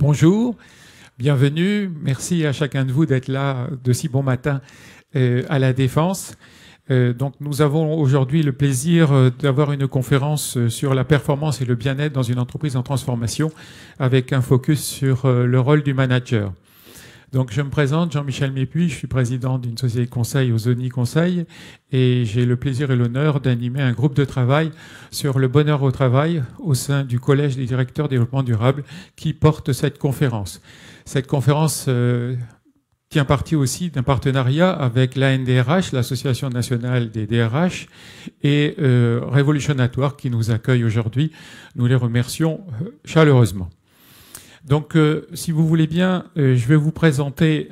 Bonjour, bienvenue. Merci à chacun de vous d'être là de si bon matin à la Défense. Donc nous avons aujourd'hui le plaisir d'avoir une conférence sur la performance et le bien-être dans une entreprise en transformation avec un focus sur le rôle du manager. Donc je me présente, Jean-Michel Mépuy, je suis président d'une société de conseil Ozoni Conseil et j'ai le plaisir et l'honneur d'animer un groupe de travail sur le bonheur au travail au sein du Collège des directeurs développement durable qui porte cette conférence. Cette conférence tient partie aussi d'un partenariat avec l'ANDRH, l'Association nationale des DRH, et Révolutionatoire qui nous accueille aujourd'hui. Nous les remercions chaleureusement. Donc, si vous voulez bien, je vais vous présenter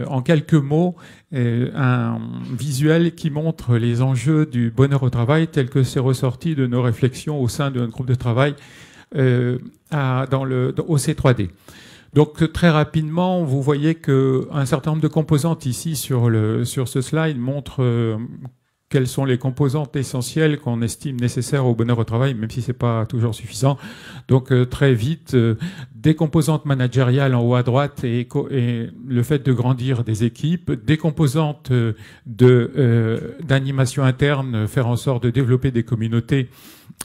en quelques mots un visuel qui montre les enjeux du bonheur au travail tel que c'est ressorti de nos réflexions au sein de notre groupe de travail au C3D. Donc, très rapidement, vous voyez qu'un certain nombre de composantes ici sur ce slide montrent quelles sont les composantes essentielles qu'on estime nécessaires au bonheur au travail, même si ce n'est pas toujours suffisant. Donc très vite, des composantes managériales en haut à droite et le fait de grandir des équipes, des composantes d'animation interne, faire en sorte de développer des communautés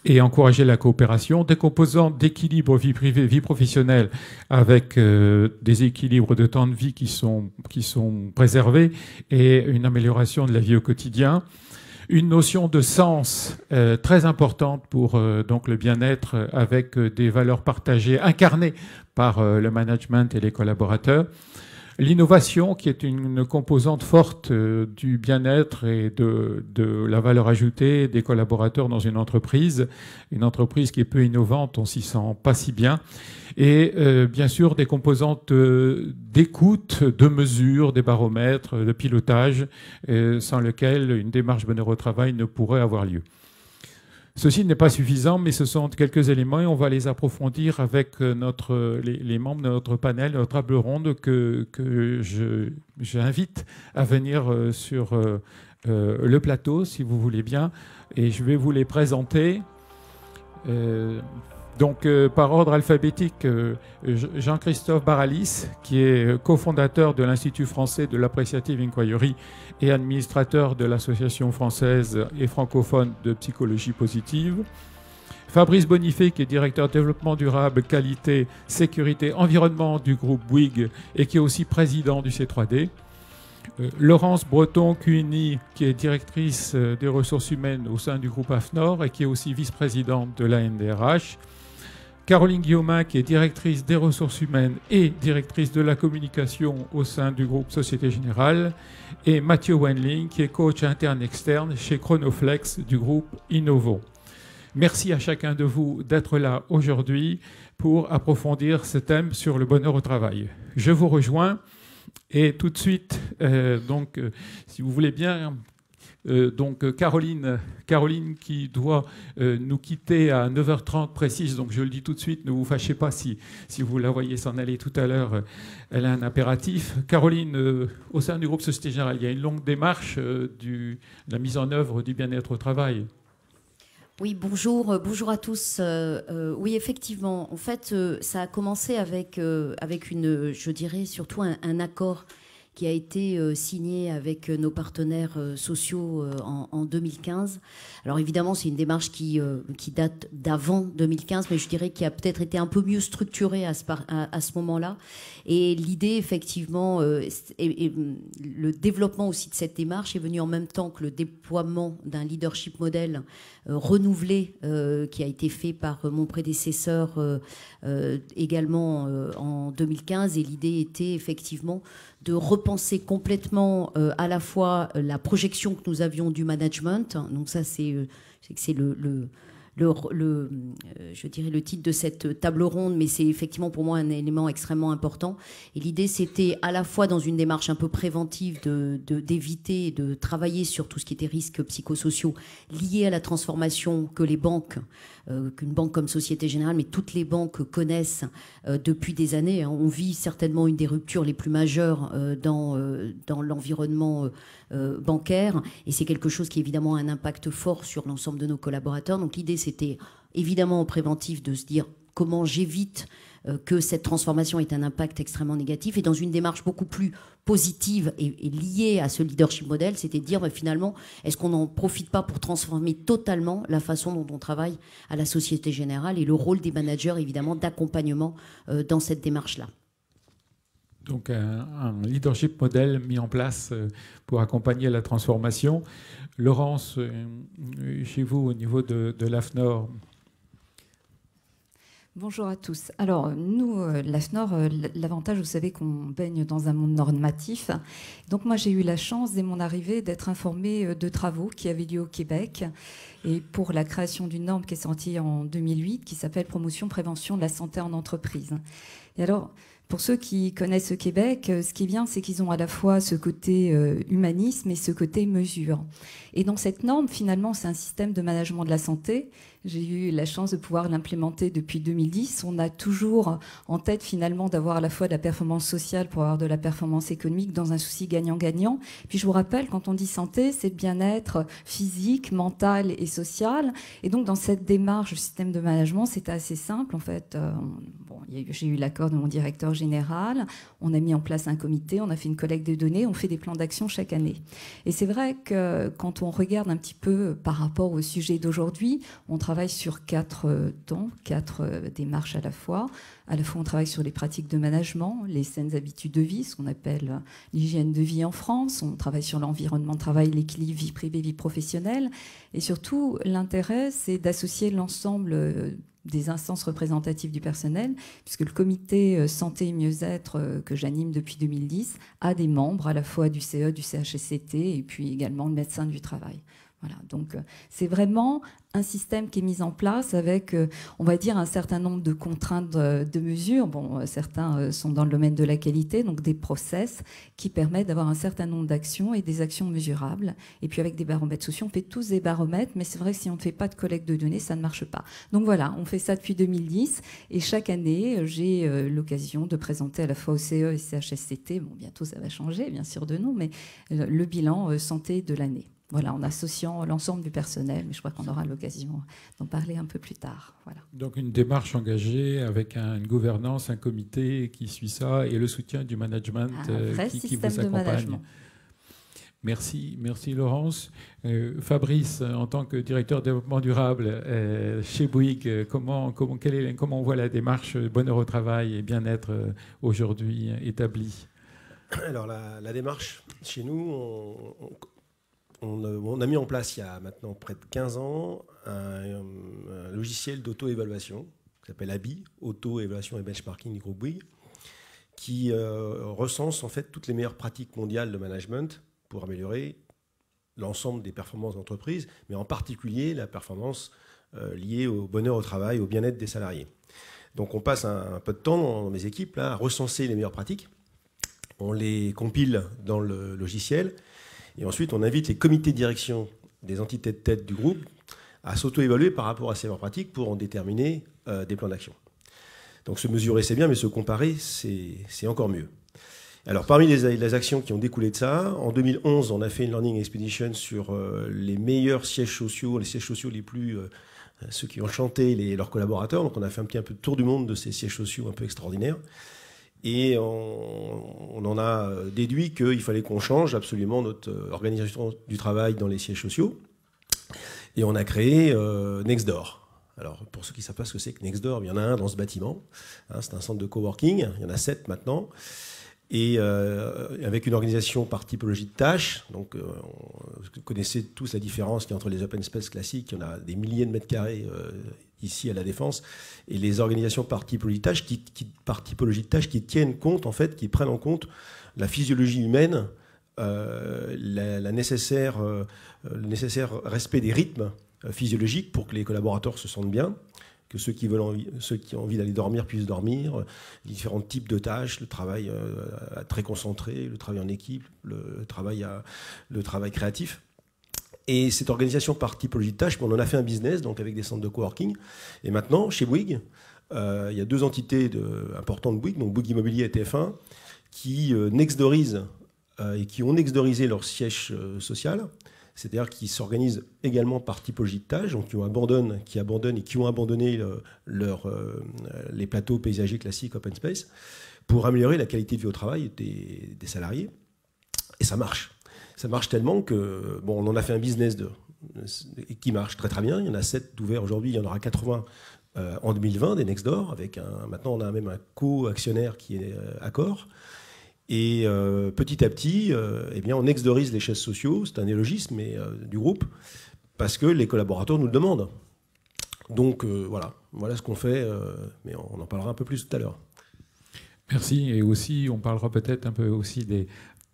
et encourager la coopération, des composantes d'équilibre vie privée, vie professionnelle, avec des équilibres de temps de vie qui sont préservés et une amélioration de la vie au quotidien. Une notion de sens très importante pour donc le bien-être avec des valeurs partagées, incarnées par le management et les collaborateurs. L'innovation, qui est une composante forte du bien-être et de la valeur ajoutée des collaborateurs dans une entreprise qui est peu innovante, on s'y sent pas si bien. Et bien sûr, des composantes d'écoute, de mesure, des baromètres, de pilotage, sans lesquels une démarche bonheur au travail ne pourrait avoir lieu. Ceci n'est pas suffisant, mais ce sont quelques éléments et on va les approfondir avec les membres de notre panel, notre table ronde que j'invite à venir sur le plateau, si vous voulez bien, et je vais vous les présenter. Donc, par ordre alphabétique, Jean-Christophe Baralis, qui est cofondateur de l'Institut français de l'Appreciative Inquiry et administrateur de l'Association française et francophone de psychologie positive. Fabrice Bonifay, qui est directeur développement durable, qualité, sécurité, environnement du groupe Bouygues et qui est aussi président du C3D. Laurence Breton-Cuny, qui est directrice des ressources humaines au sein du groupe AFNOR et qui est aussi vice-présidente de l'ANDRH. Caroline Guillaumin, qui est directrice des ressources humaines et directrice de la communication au sein du groupe Société Générale. Et Mathieu Wendling, qui est coach interne-externe chez Chronoflex du groupe Innovo. Merci à chacun de vous d'être là aujourd'hui pour approfondir ce thème sur le bonheur au travail. Je vous rejoins et tout de suite, si vous voulez bien... Caroline qui doit nous quitter à 9h30 précise, donc je le dis tout de suite, ne vous fâchez pas si vous la voyez s'en aller tout à l'heure, elle a un impératif. Caroline, au sein du groupe Société Générale, il y a une longue démarche de la mise en œuvre du bien-être au travail. Oui, bonjour à tous. Oui, effectivement, en fait, ça a commencé avec je dirais surtout un accord qui a été signé avec nos partenaires sociaux en 2015. Alors évidemment, c'est une démarche qui date d'avant 2015, mais je dirais qui a peut-être été un peu mieux structurée à ce moment-là. Et l'idée, effectivement, et le développement aussi de cette démarche est venu en même temps que le déploiement d'un leadership model renouvelé qui a été fait par mon prédécesseur également en 2015. Et l'idée était effectivement de repenser complètement à la fois la projection que nous avions du management. Donc ça, c'est je dirais le titre de cette table ronde, mais c'est effectivement pour moi un élément extrêmement important. Et l'idée, c'était à la fois dans une démarche un peu préventive d'éviter de travailler sur tout ce qui était risques psychosociaux liés à la transformation que les banques, qu'une banque comme Société Générale, mais toutes les banques connaissent depuis des années. On vit certainement une des ruptures les plus majeures dans l'environnement bancaire, et c'est quelque chose qui évidemment a un impact fort sur l'ensemble de nos collaborateurs. Donc l'idée, c'était évidemment en préventif de se dire comment j'évite que cette transformation ait un impact extrêmement négatif, et dans une démarche beaucoup plus positive et liée à ce leadership model, c'était de dire finalement, est-ce qu'on n'en profite pas pour transformer totalement la façon dont on travaille à la Société Générale et le rôle des managers, évidemment, d'accompagnement dans cette démarche-là. Donc un leadership model mis en place pour accompagner la transformation. Laurence, chez vous, au niveau de l'AFNOR. Bonjour à tous. Alors, nous, l'AFNOR, l'avantage, vous savez qu'on baigne dans un monde normatif. Donc, moi, j'ai eu la chance, dès mon arrivée, d'être informée de travaux qui avaient lieu au Québec et pour la création d'une norme qui est sortie en 2008, qui s'appelle Promotion, prévention de la santé en entreprise. Et alors, pour ceux qui connaissent le Québec, ce qui est bien, c'est qu'ils ont à la fois ce côté humanisme et ce côté mesure. Et dans cette norme, finalement, c'est un système de management de la santé. J'ai eu la chance de pouvoir l'implémenter depuis 2010. On a toujours en tête, finalement, d'avoir à la fois de la performance sociale pour avoir de la performance économique dans un souci gagnant-gagnant. Puis je vous rappelle, quand on dit santé, c'est le bien-être physique, mental et social. Et donc, dans cette démarche, le système de management, c'était assez simple. En fait, j'ai eu l'accord de mon directeur général. On a mis en place un comité, on a fait une collecte de données, on fait des plans d'action chaque année. Et c'est vrai que quand on regarde un petit peu par rapport au sujet d'aujourd'hui, on travaille sur 4 temps, 4 démarches à la fois. À la fois, on travaille sur les pratiques de management, les saines habitudes de vie, ce qu'on appelle l'hygiène de vie en France. On travaille sur l'environnement de travail, l'équilibre vie privée, vie professionnelle. Et surtout, l'intérêt, c'est d'associer l'ensemble des instances représentatives du personnel, puisque le comité santé et mieux-être que j'anime depuis 2010 a des membres à la fois du CE, du CHSCT et puis également le médecin du travail. Voilà, donc c'est vraiment un système qui est mis en place avec, on va dire, un certain nombre de contraintes de mesures. Bon, certains sont dans le domaine de la qualité, donc des process qui permettent d'avoir un certain nombre d'actions et des actions mesurables. Et puis avec des baromètres sociaux, on fait tous des baromètres, mais c'est vrai que si on ne fait pas de collecte de données, ça ne marche pas. Donc voilà, on fait ça depuis 2010 et chaque année, j'ai l'occasion de présenter à la fois au CE et CHSCT, bon, bientôt ça va changer, bien sûr de nous, mais le bilan santé de l'année. Voilà, en associant l'ensemble du personnel, mais je crois qu'on aura l'occasion d'en parler un peu plus tard. Voilà. Donc une démarche engagée avec une gouvernance, un comité qui suit ça et le soutien du management qui vous accompagne. Merci Laurence. Fabrice, en tant que directeur développement durable chez Bouygues, comment on voit la démarche bonheur au travail et bien-être aujourd'hui établie? Alors la démarche chez nous, on a mis en place il y a maintenant près de 15 ans un logiciel d'auto-évaluation qui s'appelle ABI, Auto-Évaluation et Benchmarking du groupe Bouygues, qui recense en fait toutes les meilleures pratiques mondiales de management pour améliorer l'ensemble des performances d'entreprise, mais en particulier la performance liée au bonheur au travail, au bien-être des salariés. Donc on passe un peu de temps dans mes équipes là, à recenser les meilleures pratiques, on les compile dans le logiciel. Et ensuite, on invite les comités de direction des entités de tête du groupe à s'auto-évaluer par rapport à ces meilleures pratiques pour en déterminer des plans d'action. Donc se mesurer, c'est bien, mais se comparer, c'est encore mieux. Alors, parmi les actions qui ont découlé de ça, en 2011, on a fait une Learning Expedition sur les meilleurs sièges sociaux, les sièges sociaux les plus... ceux qui ont chanté leurs collaborateurs. Donc, on a fait un peu de tour du monde de ces sièges sociaux un peu extraordinaires. Et on en a déduit qu'il fallait qu'on change absolument notre organisation du travail dans les sièges sociaux. Et on a créé Nextdoor. Alors, pour ceux qui ne savent pas ce que c'est que Nextdoor, il y en a un dans ce bâtiment. Hein, c'est un centre de coworking. Il y en a 7 maintenant. Et avec une organisation par typologie de tâches. Donc, vous connaissez tous la différence qu'il y a entre les open space classiques. Il y en a des milliers de mètres carrés ici à la Défense, et les organisations par typologie de tâches qui tiennent compte, en fait, qui prennent en compte la physiologie humaine, le nécessaire respect des rythmes physiologiques pour que les collaborateurs se sentent bien, que ceux qui ont envie d'aller dormir puissent dormir, différents types de tâches, le travail très concentré, le travail en équipe, le travail créatif. Et cette organisation par typologie de tâches, on en a fait un business, donc avec des centres de coworking. Et maintenant, chez Bouygues, il y a 2 entités importantes de Bouygues, donc Bouygues Immobilier et TF1, qui nextdoorisent et qui ont nextdoorisé leur siège social. c'est-à-dire qu'ils s'organisent également par typologie de tâches, donc qui abandonnent et qui ont abandonné les plateaux paysagers classiques open space pour améliorer la qualité de vie au travail des salariés. Et ça marche. Ça marche tellement que, on en a fait un business qui marche très très bien. Il y en a 7 d'ouverts aujourd'hui, il y en aura 80 en 2020, des Nextdoor. Maintenant, on a même un co-actionnaire qui est Accor. Et petit à petit, on exdorise les chaises sociaux, c'est un néologisme du groupe, parce que les collaborateurs nous le demandent. Donc voilà ce qu'on fait, mais on en parlera un peu plus tout à l'heure. Merci. Et aussi, on parlera peut-être un peu aussi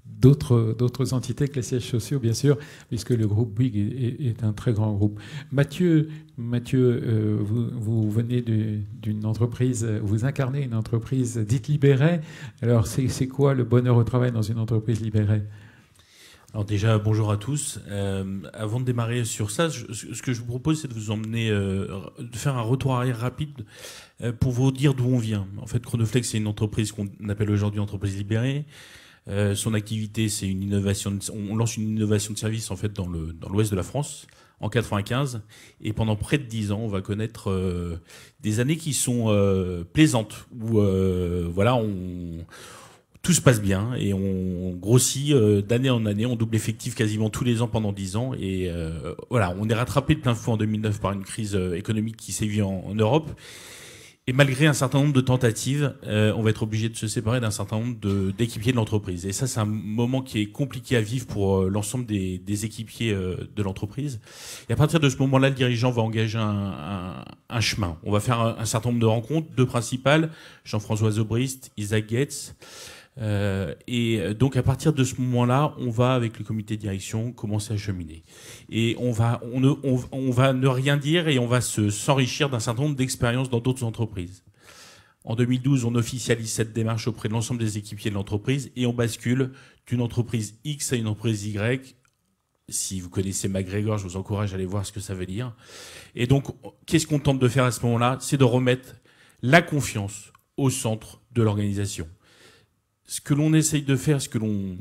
d'autres entités que les sièges sociaux, bien sûr, puisque le groupe Bouygues est un très grand groupe. Mathieu, vous venez d'une entreprise, vous incarnez une entreprise dite libérée. Alors, c'est quoi le bonheur au travail dans une entreprise libérée ? Alors déjà, bonjour à tous. Avant de démarrer sur ça, ce que je vous propose, c'est de vous emmener, de faire un retour arrière rapide pour vous dire d'où on vient. En fait, Chronoflex, c'est une entreprise qu'on appelle aujourd'hui entreprise libérée. Son activité, c'est une innovation. On lance une innovation de service en fait dans l'ouest de la France en 95, et pendant près de 10 ans, on va connaître des années qui sont plaisantes où tout se passe bien et on grossit d'année en année. On double l'effectif quasiment tous les ans pendant 10 ans et on est rattrapé de plein fouet en 2009 par une crise économique qui sévit en Europe. Et malgré un certain nombre de tentatives, on va être obligé de se séparer d'un certain nombre d'équipiers de l'entreprise. Et ça, c'est un moment qui est compliqué à vivre pour l'ensemble des équipiers de l'entreprise. Et à partir de ce moment-là, le dirigeant va engager un chemin. On va faire un certain nombre de rencontres, 2 principales, Jean-François Zobrist, Isaac Goetz. Et donc à partir de ce moment-là, on va avec le comité de direction commencer à cheminer. Et on va ne rien dire et on va s'enrichir d'un certain nombre d'expériences dans d'autres entreprises. En 2012, on officialise cette démarche auprès de l'ensemble des équipiers de l'entreprise et on bascule d'une entreprise X à une entreprise Y. Si vous connaissez MacGregor, je vous encourage à aller voir ce que ça veut dire. Et donc, qu'est-ce qu'on tente de faire à ce moment-là ? C'est de remettre la confiance au centre de l'organisation. Ce que l'on essaye de faire, ce que l'on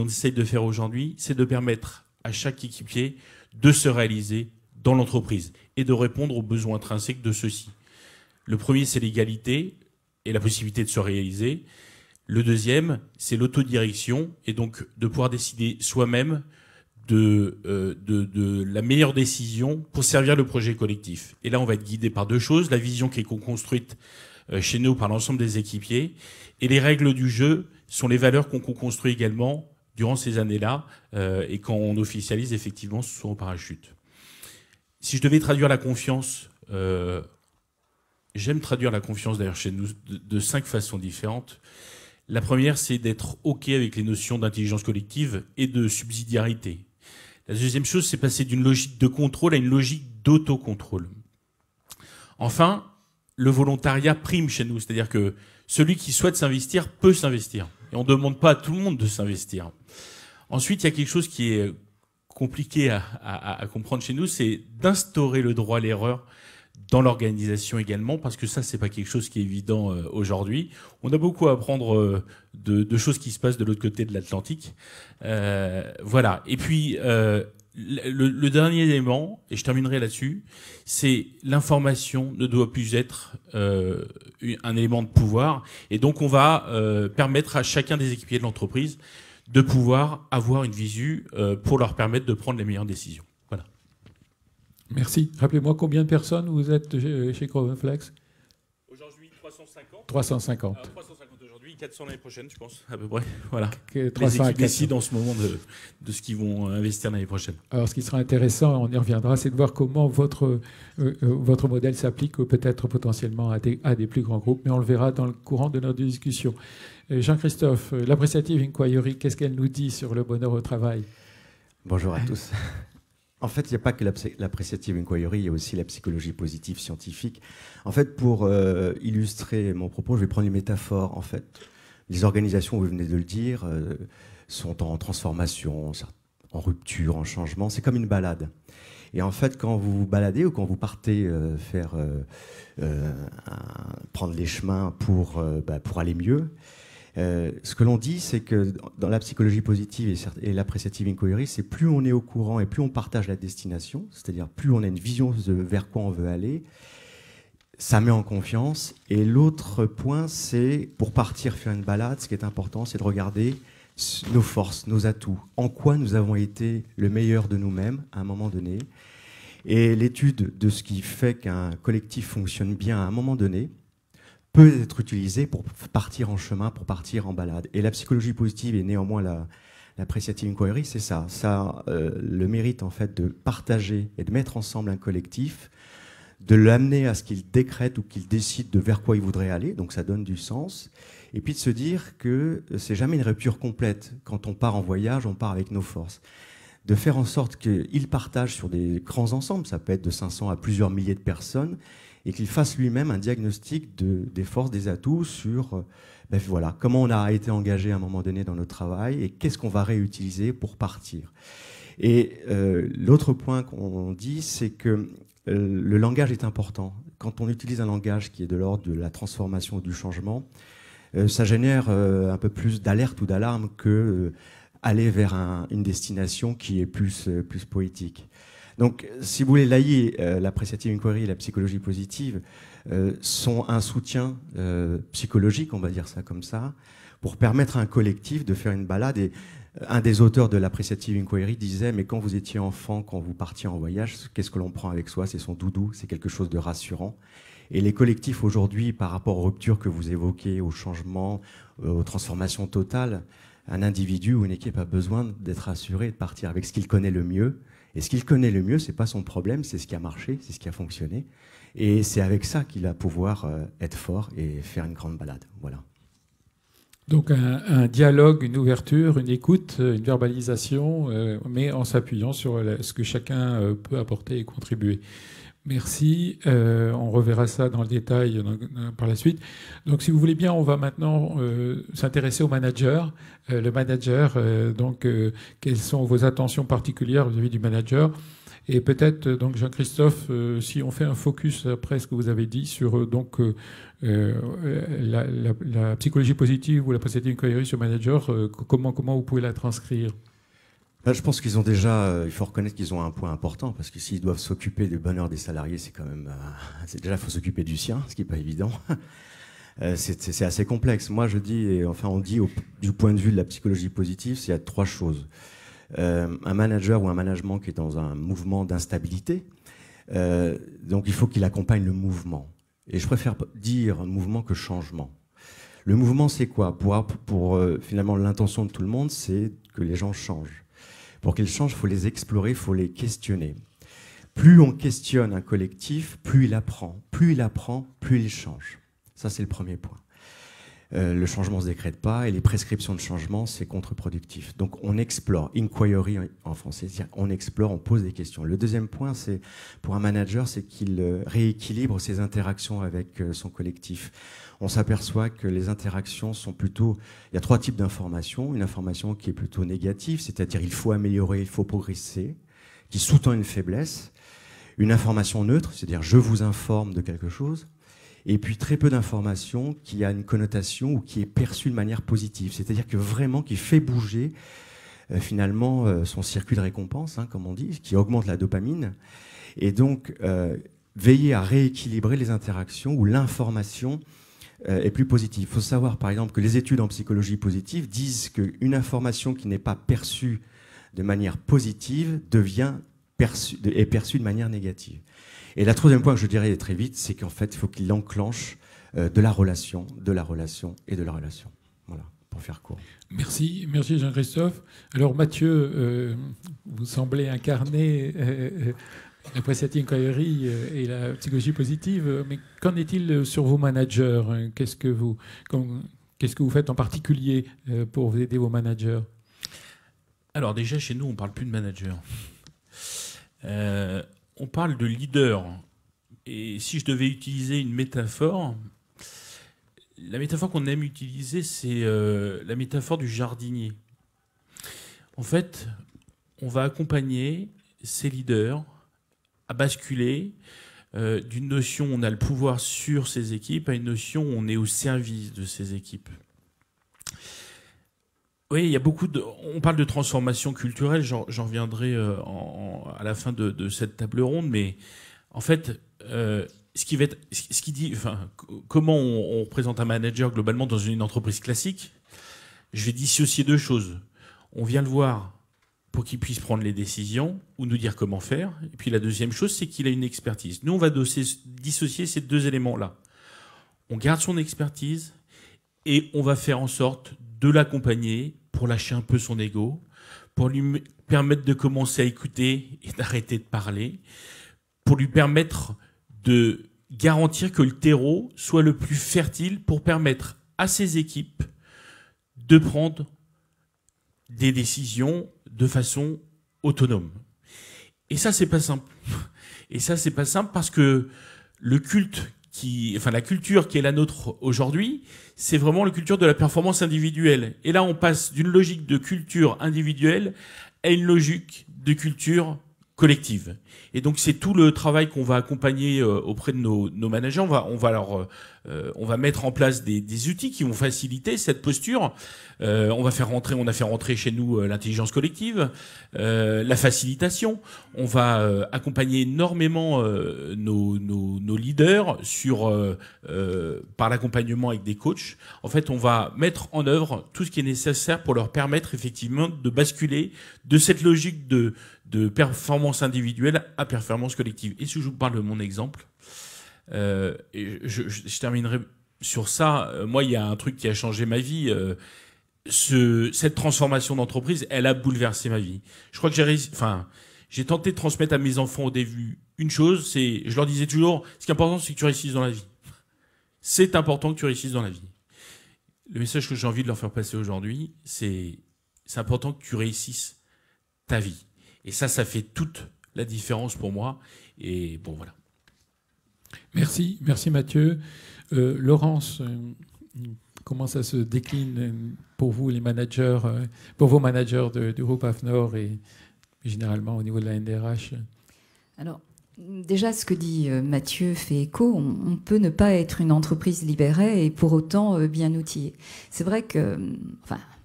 essaye de faire aujourd'hui, c'est de permettre à chaque équipier de se réaliser dans l'entreprise et de répondre aux besoins intrinsèques de ceux-ci. Le premier, c'est l'égalité et la possibilité de se réaliser. Le deuxième, c'est l'autodirection et donc de pouvoir décider soi-même de la meilleure décision pour servir le projet collectif. Et là, on va être guidé par 2 choses. La vision qui est co-construite chez nous par l'ensemble des équipiers. Et les règles du jeu sont les valeurs qu'on co-construit également durant ces années-là et quand on officialise effectivement ce saut en parachute. Si je devais traduire la confiance, j'aime traduire la confiance d'ailleurs chez nous de 5 façons différentes. La première, c'est d'être OK avec les notions d'intelligence collective et de subsidiarité. La deuxième chose, c'est passer d'une logique de contrôle à une logique d'autocontrôle. Enfin, le volontariat prime chez nous, c'est-à-dire que celui qui souhaite s'investir peut s'investir. Et on ne demande pas à tout le monde de s'investir. Ensuite, il y a quelque chose qui est compliqué à comprendre chez nous, c'est d'instaurer le droit à l'erreur dans l'organisation également, parce que ça, c'est pas quelque chose qui est évident aujourd'hui. On a beaucoup à apprendre de choses qui se passent de l'autre côté de l'Atlantique. Voilà. Et puis, le dernier élément, et je terminerai là-dessus, c'est l'information ne doit plus être un élément de pouvoir. Et donc, on va permettre à chacun des équipiers de l'entreprise de pouvoir avoir une visu pour leur permettre de prendre les meilleures décisions. Voilà. Merci. Rappelez-moi combien de personnes vous êtes chez Chronoflex ? Aujourd'hui, 350. 350. 350 aujourd'hui, 400 l'année prochaine, je pense, à peu près. Voilà. 300 les équipes décident en ce moment de ce qu'ils vont investir l'année prochaine. Alors, ce qui sera intéressant, on y reviendra, c'est de voir comment votre modèle s'applique peut-être potentiellement à des plus grands groupes, mais on le verra dans le courant de notre discussion. Jean-Christophe, l'Appreciative Inquiry, qu'est-ce qu'elle nous dit sur le bonheur au travail ? Bonjour à tous. En fait, il n'y a pas que l'Appreciative Inquiry, il y a aussi la psychologie positive scientifique. En fait, pour illustrer mon propos, je vais prendre une métaphore. En fait, les organisations, vous venez de le dire, sont en transformation, en rupture, en changement. C'est comme une balade. Et en fait, quand vous vous baladez ou quand vous partez prendre les chemins pour aller mieux, Ce que l'on dit, c'est que dans la psychologie positive et l'appréciative inquiry, c'est plus on est au courant et plus on partage la destination, c'est-à-dire plus on a une vision de vers quoi on veut aller, ça met en confiance. Et l'autre point, c'est pour partir faire une balade, ce qui est important, c'est de regarder nos forces, nos atouts, en quoi nous avons été le meilleur de nous-mêmes à un moment donné. Et l'étude de ce qui fait qu'un collectif fonctionne bien à un moment donné peut être utilisée pour partir en chemin, pour partir en balade. Et la psychologie positive et néanmoins l'appréciative inquiry, c'est ça. Ça a le mérite en fait de partager et de mettre ensemble un collectif, de l'amener à ce qu'il décrète ou qu'il décide de vers quoi il voudrait aller, donc ça donne du sens, et puis de se dire que c'est jamais une rupture complète. Quand on part en voyage, on part avec nos forces. De faire en sorte qu'il partage sur des grands ensembles, ça peut être de 500 à plusieurs milliers de personnes, et qu'il fasse lui-même un diagnostic des forces, des atouts sur voilà, comment on a été engagé à un moment donné dans notre travail et qu'est-ce qu'on va réutiliser pour partir. Et l'autre point qu'on dit, c'est que le langage est important. Quand on utilise un langage qui est de l'ordre de la transformation ou du changement, ça génère un peu plus d'alerte ou d'alarme que aller vers une destination qui est plus poétique. Donc, si vous voulez, l'appréciative inquiry et la psychologie positive sont un soutien psychologique, on va dire ça comme ça, pour permettre à un collectif de faire une balade. Et un des auteurs de l'appréciative inquiry disait, mais quand vous étiez enfant, quand vous partiez en voyage, qu'est-ce que l'on prend avec soi? C'est son doudou, c'est quelque chose de rassurant. Et les collectifs aujourd'hui, par rapport aux ruptures que vous évoquez, aux changements, aux transformations totales, un individu ou une équipe a besoin d'être assuré, de partir avec ce qu'il connaît le mieux. Et ce qu'il connaît le mieux, c'est pas son problème, c'est ce qui a marché, c'est ce qui a fonctionné. Et c'est avec ça qu'il va pouvoir être fort et faire une grande balade. Voilà. Donc un dialogue, une ouverture, une écoute, une verbalisation, mais en s'appuyant sur ce que chacun peut apporter et contribuer. Merci. On reverra ça dans le détail par la suite. Donc, si vous voulez bien, on va maintenant s'intéresser au manager. Le manager, quelles sont vos attentions particulières vis-à-vis du manager? Et peut-être, donc, Jean-Christophe, si on fait un focus après ce que vous avez dit sur la psychologie positive ou la positive inquiry sur le manager, comment vous pouvez la transcrire? Je pense qu'ils ont déjà, il faut reconnaître qu'ils ont un point important, parce que s'ils doivent s'occuper du bonheur des salariés, c'est quand même, déjà, il faut s'occuper du sien, ce qui n'est pas évident. C'est assez complexe. Moi, je dis, et enfin, on dit du point de vue de la psychologie positive, il y a trois choses. Un manager ou un management qui est dans un mouvement d'instabilité, donc il faut qu'il accompagne le mouvement. Et je préfère dire mouvement que changement. Le mouvement, c'est quoi? Pour finalement, l'intention de tout le monde, c'est que les gens changent. Pour qu'ils changent, il faut les explorer, il faut les questionner. Plus on questionne un collectif, plus il apprend. Plus il apprend, plus il change. Ça, c'est le premier point. Le changement ne se décrète pas et les prescriptions de changement, c'est contre-productif. Donc on explore, inquiry en français, c'est-à-dire on explore, on pose des questions. Le deuxième point, c'est pour un manager, c'est qu'il rééquilibre ses interactions avec son collectif. On s'aperçoit que les interactions sont plutôt... Il y a trois types d'informations. Une information qui est plutôt négative, c'est-à-dire il faut améliorer, il faut progresser, qui sous-tend une faiblesse. Une information neutre, c'est-à-dire je vous informe de quelque chose. Et puis très peu d'informations qui a une connotation ou qui est perçue de manière positive. C'est-à-dire que vraiment qui fait bouger finalement son circuit de récompense, comme on dit, qui augmente la dopamine. Et donc veiller à rééquilibrer les interactions où l'information est plus positive. Il faut savoir par exemple que les études en psychologie positive disent qu'une information qui n'est pas perçue de manière positive est perçue de manière négative. Et la troisième point que je dirais très vite, c'est qu'en fait, il faut qu'il enclenche de la relation et de la relation. Voilà, pour faire court. Merci Jean-Christophe. Alors Mathieu, vous semblez incarner l'appréciative inquiry et la psychologie positive, mais qu'en est-il sur vos managers? Qu'est-ce que vous faites en particulier pour aider vos managers? Alors déjà, chez nous, on ne parle plus de manager. On parle de leader. Et si je devais utiliser une métaphore, la métaphore qu'on aime utiliser, c'est la métaphore du jardinier. En fait, on va accompagner ces leaders à basculer d'une notion où on a le pouvoir sur ces équipes à une notion où on est au service de ces équipes. Oui, il y a beaucoup de. On parle de transformation culturelle. J'en reviendrai à la fin de cette table ronde, mais en fait, ce qui dit, enfin, comment on représente un manager globalement dans une entreprise classique. Je vais dissocier deux choses. On vient le voir pour qu'il puisse prendre les décisions ou nous dire comment faire. Et puis la deuxième chose, c'est qu'il a une expertise. Nous, on va dissocier ces deux éléments-là. On garde son expertise et on va faire en sorte de l'accompagner pour lâcher un peu son ego, pour lui permettre de commencer à écouter et d'arrêter de parler, pour lui permettre de garantir que le terreau soit le plus fertile pour permettre à ses équipes de prendre des décisions de façon autonome. Et ça, c'est pas simple. Et ça, c'est pas simple parce que la culture qui est la nôtre aujourd'hui, c'est vraiment la culture de la performance individuelle. Et là, on passe d'une logique de culture individuelle à une logique de culture collective. Et donc, c'est tout le travail qu'on va accompagner auprès de nos managers. On va mettre en place des outils qui vont faciliter cette posture. On a fait rentrer chez nous l'intelligence collective, la facilitation. On va accompagner énormément nos leaders par l'accompagnement avec des coachs. En fait, on va mettre en œuvre tout ce qui est nécessaire pour leur permettre effectivement de basculer de cette logique de performance individuelle à performance collective. Et si je vous parle de mon exemple, je terminerai sur ça. Moi, il y a un truc qui a changé ma vie. Cette transformation d'entreprise, elle a bouleversé ma vie. Je crois que j'ai tenté de transmettre à mes enfants au début une chose, je leur disais toujours, ce qui est important, c'est que tu réussisses dans la vie. C'est important que tu réussisses dans la vie. Le message que j'ai envie de leur faire passer aujourd'hui, c'est important que tu réussisses ta vie. Et ça fait toute la différence pour moi. Et bon, voilà. Merci Mathieu. Laurence, comment ça se décline pour vous, les managers, pour vos managers du groupe AFNOR et généralement au niveau de la NDRH? Alors, déjà, ce que dit Mathieu fait écho. On peut ne pas être une entreprise libérée et pour autant bien outillée. C'est vrai que...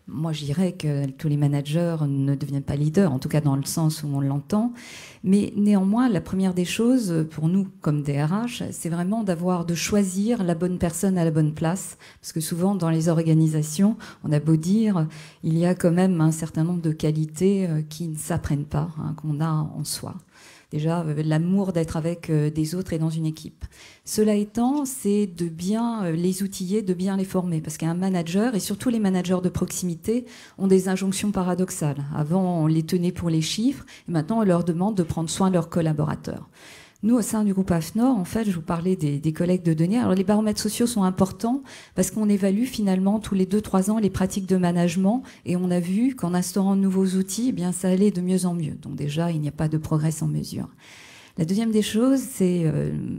moi, je dirais que tous les managers ne deviennent pas leaders, en tout cas dans le sens où on l'entend. Mais néanmoins, la première des choses, pour nous, comme DRH, c'est vraiment de choisir la bonne personne à la bonne place. Parce que souvent, dans les organisations, on a beau dire, il y a quand même un certain nombre de qualités qui ne s'apprennent pas, qu'on a en soi. Déjà, l'amour d'être avec des autres et dans une équipe. Cela étant, c'est de bien les outiller, de bien les former. Parce qu'un manager, et surtout les managers de proximité, ont des injonctions paradoxales. Avant, on les tenait pour les chiffres, et maintenant, on leur demande de prendre soin de leurs collaborateurs. Nous, au sein du groupe AFNOR, en fait, je vous parlais des collectes de données. Alors, les baromètres sociaux sont importants parce qu'on évalue finalement tous les 2-3 ans les pratiques de management et on a vu qu'en instaurant de nouveaux outils, eh bien, ça allait de mieux en mieux. Donc déjà, il n'y a pas de progrès sans mesure. La deuxième des choses, c'est,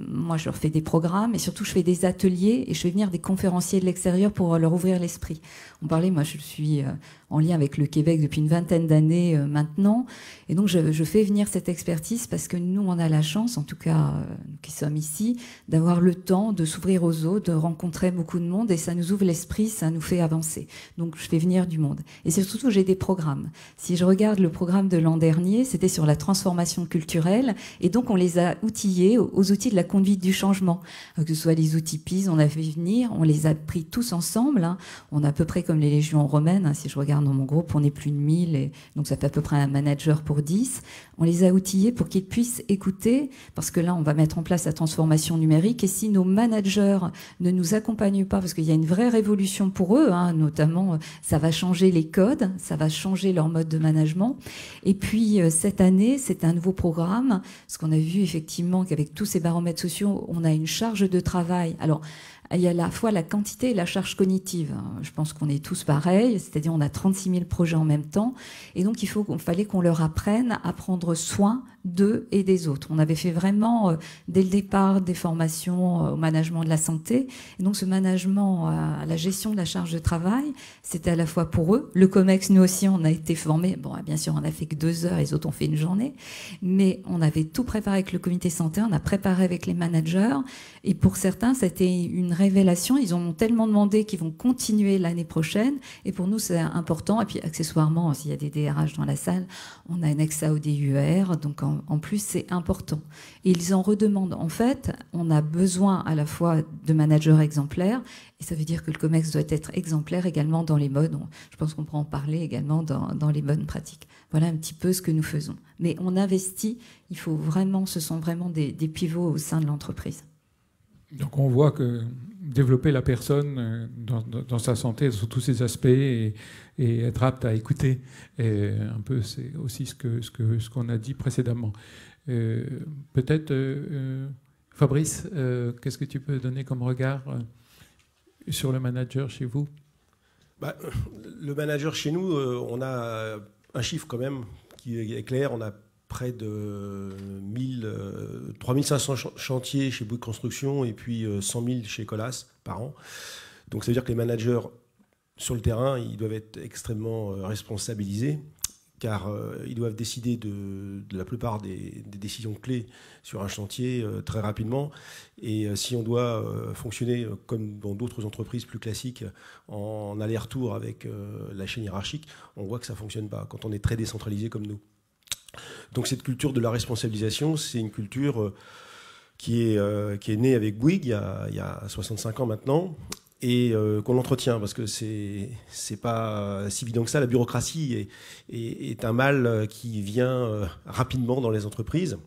moi je leur fais des programmes et surtout je fais des ateliers et je fais venir des conférenciers de l'extérieur pour leur ouvrir l'esprit. On parlait, moi je suis en lien avec le Québec depuis une vingtaine d'années maintenant et donc je fais venir cette expertise parce que nous on a la chance, en tout cas nous qui sommes ici, d'avoir le temps de s'ouvrir aux autres, de rencontrer beaucoup de monde et ça nous ouvre l'esprit, ça nous fait avancer. Donc je fais venir du monde. Et c'est surtout j'ai des programmes. Si je regarde le programme de l'an dernier, c'était sur la transformation culturelle et donc on les a outillés aux outils de la conduite du changement. Que ce soit les outils PIS, on a fait venir, on les a pris tous ensemble. On a à peu près comme les légions romaines, si je regarde dans mon groupe, on est plus de 1000, et donc ça fait à peu près un manager pour 10. On les a outillés pour qu'ils puissent écouter, parce que là, on va mettre en place la transformation numérique, et si nos managers ne nous accompagnent pas, parce qu'il y a une vraie révolution pour eux, notamment, ça va changer les codes, ça va changer leur mode de management. Et puis, cette année, c'est un nouveau programme, parce qu'on a vu effectivement qu'avec tous ces baromètres sociaux, on a une charge de travail. Alors, il y a à la fois la quantité et la charge cognitive. Je pense qu'on est tous pareils, c'est-à-dire on a 36 000 projets en même temps. Et donc, il fallait qu'on leur apprenne à prendre soin d'eux et des autres. On avait fait vraiment, dès le départ, des formations au management de la santé. Et donc, ce management à la gestion de la charge de travail, c'était à la fois pour eux. Le COMEX, nous aussi, on a été formés. Bon, bien sûr, on n'a fait que 2 heures, les autres ont fait une journée. Mais on avait tout préparé avec le comité santé, on a préparé avec les managers. Et pour certains, c'était une une révélation. Ils en ont tellement demandé qu'ils vont continuer l'année prochaine. Et pour nous, c'est important. Et puis, accessoirement, s'il y a des DRH dans la salle, on annexe ça au DUER. Donc, en plus, c'est important. Et ils en redemandent. En fait, on a besoin à la fois de managers exemplaires. Et ça veut dire que le COMEX doit être exemplaire également dans les modes. Je pense qu'on pourra en parler également dans les bonnes pratiques. Voilà un petit peu ce que nous faisons. Mais on investit. Il faut vraiment, ce sont vraiment des pivots au sein de l'entreprise. Donc on voit que développer la personne dans sa santé, sur tous ses aspects, et être apte à écouter, un peu, c'est aussi ce qu'on a dit précédemment. Peut-être, Fabrice, qu'est-ce que tu peux donner comme regard sur le manager chez vous? Le manager chez nous, on a un chiffre quand même qui est clair. On a près de 3500 chantiers chez Bouygues Construction et puis 100 000 chez Colas par an. Donc ça veut dire que les managers sur le terrain, ils doivent être extrêmement responsabilisés, car ils doivent décider de la plupart des décisions clés sur un chantier très rapidement. Et si on doit fonctionner comme dans d'autres entreprises plus classiques, en aller-retour avec la chaîne hiérarchique, on voit que ça ne fonctionne pas quand on est très décentralisé comme nous. Donc cette culture de la responsabilisation, c'est une culture qui est née avec Bouygues il y a 65 ans maintenant, et qu'on entretient, parce que c'est pas si évident que ça. La bureaucratie est un mal qui vient rapidement dans les entreprises,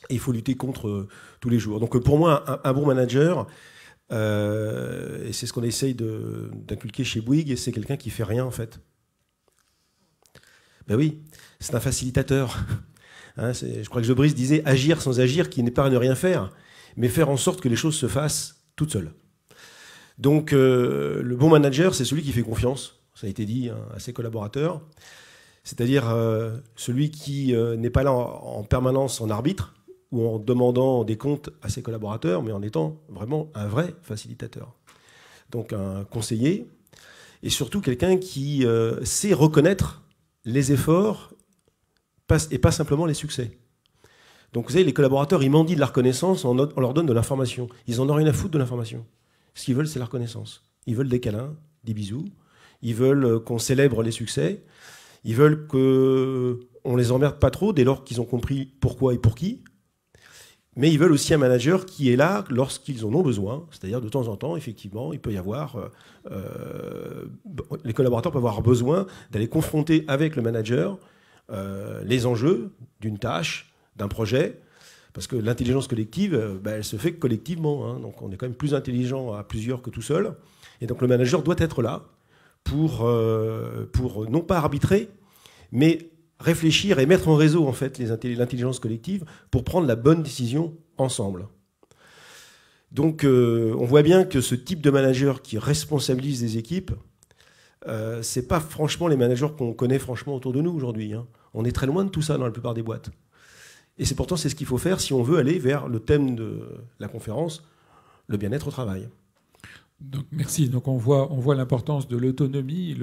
et il faut lutter contre tous les jours. Donc pour moi, un bon manager, et c'est ce qu'on essaye d'inculquer chez Bouygues, c'est quelqu'un qui fait rien en fait. Ben oui, c'est un facilitateur. Hein, je crois que Jobrice disait « agir sans agir, qui n'est pas ne rien faire », mais faire en sorte que les choses se fassent toutes seules. Donc le bon manager, c'est celui qui fait confiance, ça a été dit, hein, à ses collaborateurs, c'est-à-dire celui qui n'est pas là en permanence en arbitre ou en demandant des comptes à ses collaborateurs, mais en étant vraiment un vrai facilitateur. Donc un conseiller, et surtout quelqu'un qui sait reconnaître les efforts et pas simplement les succès. Donc vous savez, les collaborateurs, ils mendient de la reconnaissance, on leur donne de l'information. Ils en ont rien à foutre de l'information. Ce qu'ils veulent, c'est la reconnaissance. Ils veulent des câlins, des bisous. Ils veulent qu'on célèbre les succès. Ils veulent qu'on les emmerde pas trop dès lors qu'ils ont compris pourquoi et pour qui. Mais ils veulent aussi un manager qui est là lorsqu'ils en ont besoin. C'est-à-dire, de temps en temps, effectivement, il peut y avoir... les collaborateurs peuvent avoir besoin d'aller confronter avec le manager les enjeux d'une tâche, d'un projet, parce que l'intelligence collective, elle se fait collectivement. Hein, donc on est quand même plus intelligent à plusieurs que tout seul. Et donc le manager doit être là pour non pas arbitrer, mais réfléchir et mettre en réseau en fait l'intelligence collective pour prendre la bonne décision ensemble. Donc on voit bien que ce type de manager qui responsabilise les équipes, c'est pas franchement les managers qu'on connaît franchement autour de nous aujourd'hui. Hein. On est très loin de tout ça dans la plupart des boîtes. Et pourtant c'est ce qu'il faut faire si on veut aller vers le thème de la conférence, le bien-être au travail. Donc, merci. Donc on voit l'importance de l'autonomie,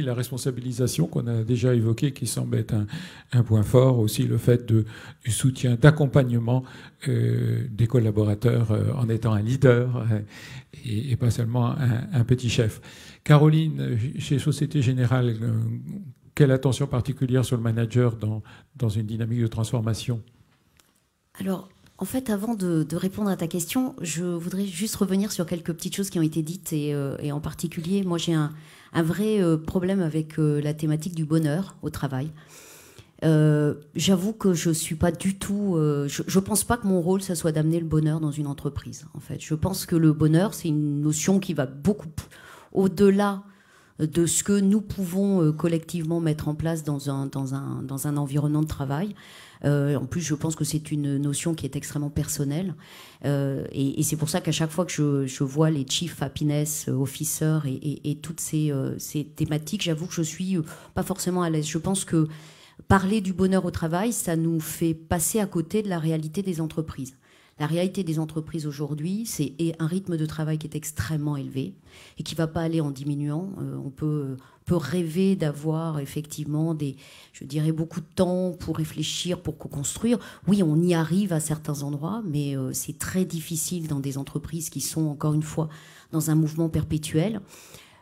la responsabilisation qu'on a déjà évoqué, qui semble être un point fort. Aussi le fait du soutien, d'accompagnement des collaborateurs en étant un leader et pas seulement un petit chef. Caroline, chez Société Générale, quelle attention particulière sur le manager dans une dynamique de transformation? Alors, en fait, avant de répondre à ta question, je voudrais juste revenir sur quelques petites choses qui ont été dites. Et en particulier, moi, j'ai un vrai problème avec la thématique du bonheur au travail. J'avoue que je suis pas du tout... je pense pas que mon rôle, ça soit d'amener le bonheur dans une entreprise. En fait, je pense que le bonheur, c'est une notion qui va beaucoup au-delà de ce que nous pouvons collectivement mettre en place dans un environnement de travail. En plus, je pense que c'est une notion qui est extrêmement personnelle. Et c'est pour ça qu'à chaque fois que je vois les Chief Happiness Officers et toutes ces thématiques, j'avoue que je suis pas forcément à l'aise. Je pense que parler du bonheur au travail, ça nous fait passer à côté de la réalité des entreprises. La réalité des entreprises aujourd'hui, c'est un rythme de travail qui est extrêmement élevé et qui ne va pas aller en diminuant. On peut rêver d'avoir effectivement beaucoup de temps pour réfléchir, pour co-construire. Oui, on y arrive à certains endroits, mais c'est très difficile dans des entreprises qui sont, encore une fois, dans un mouvement perpétuel.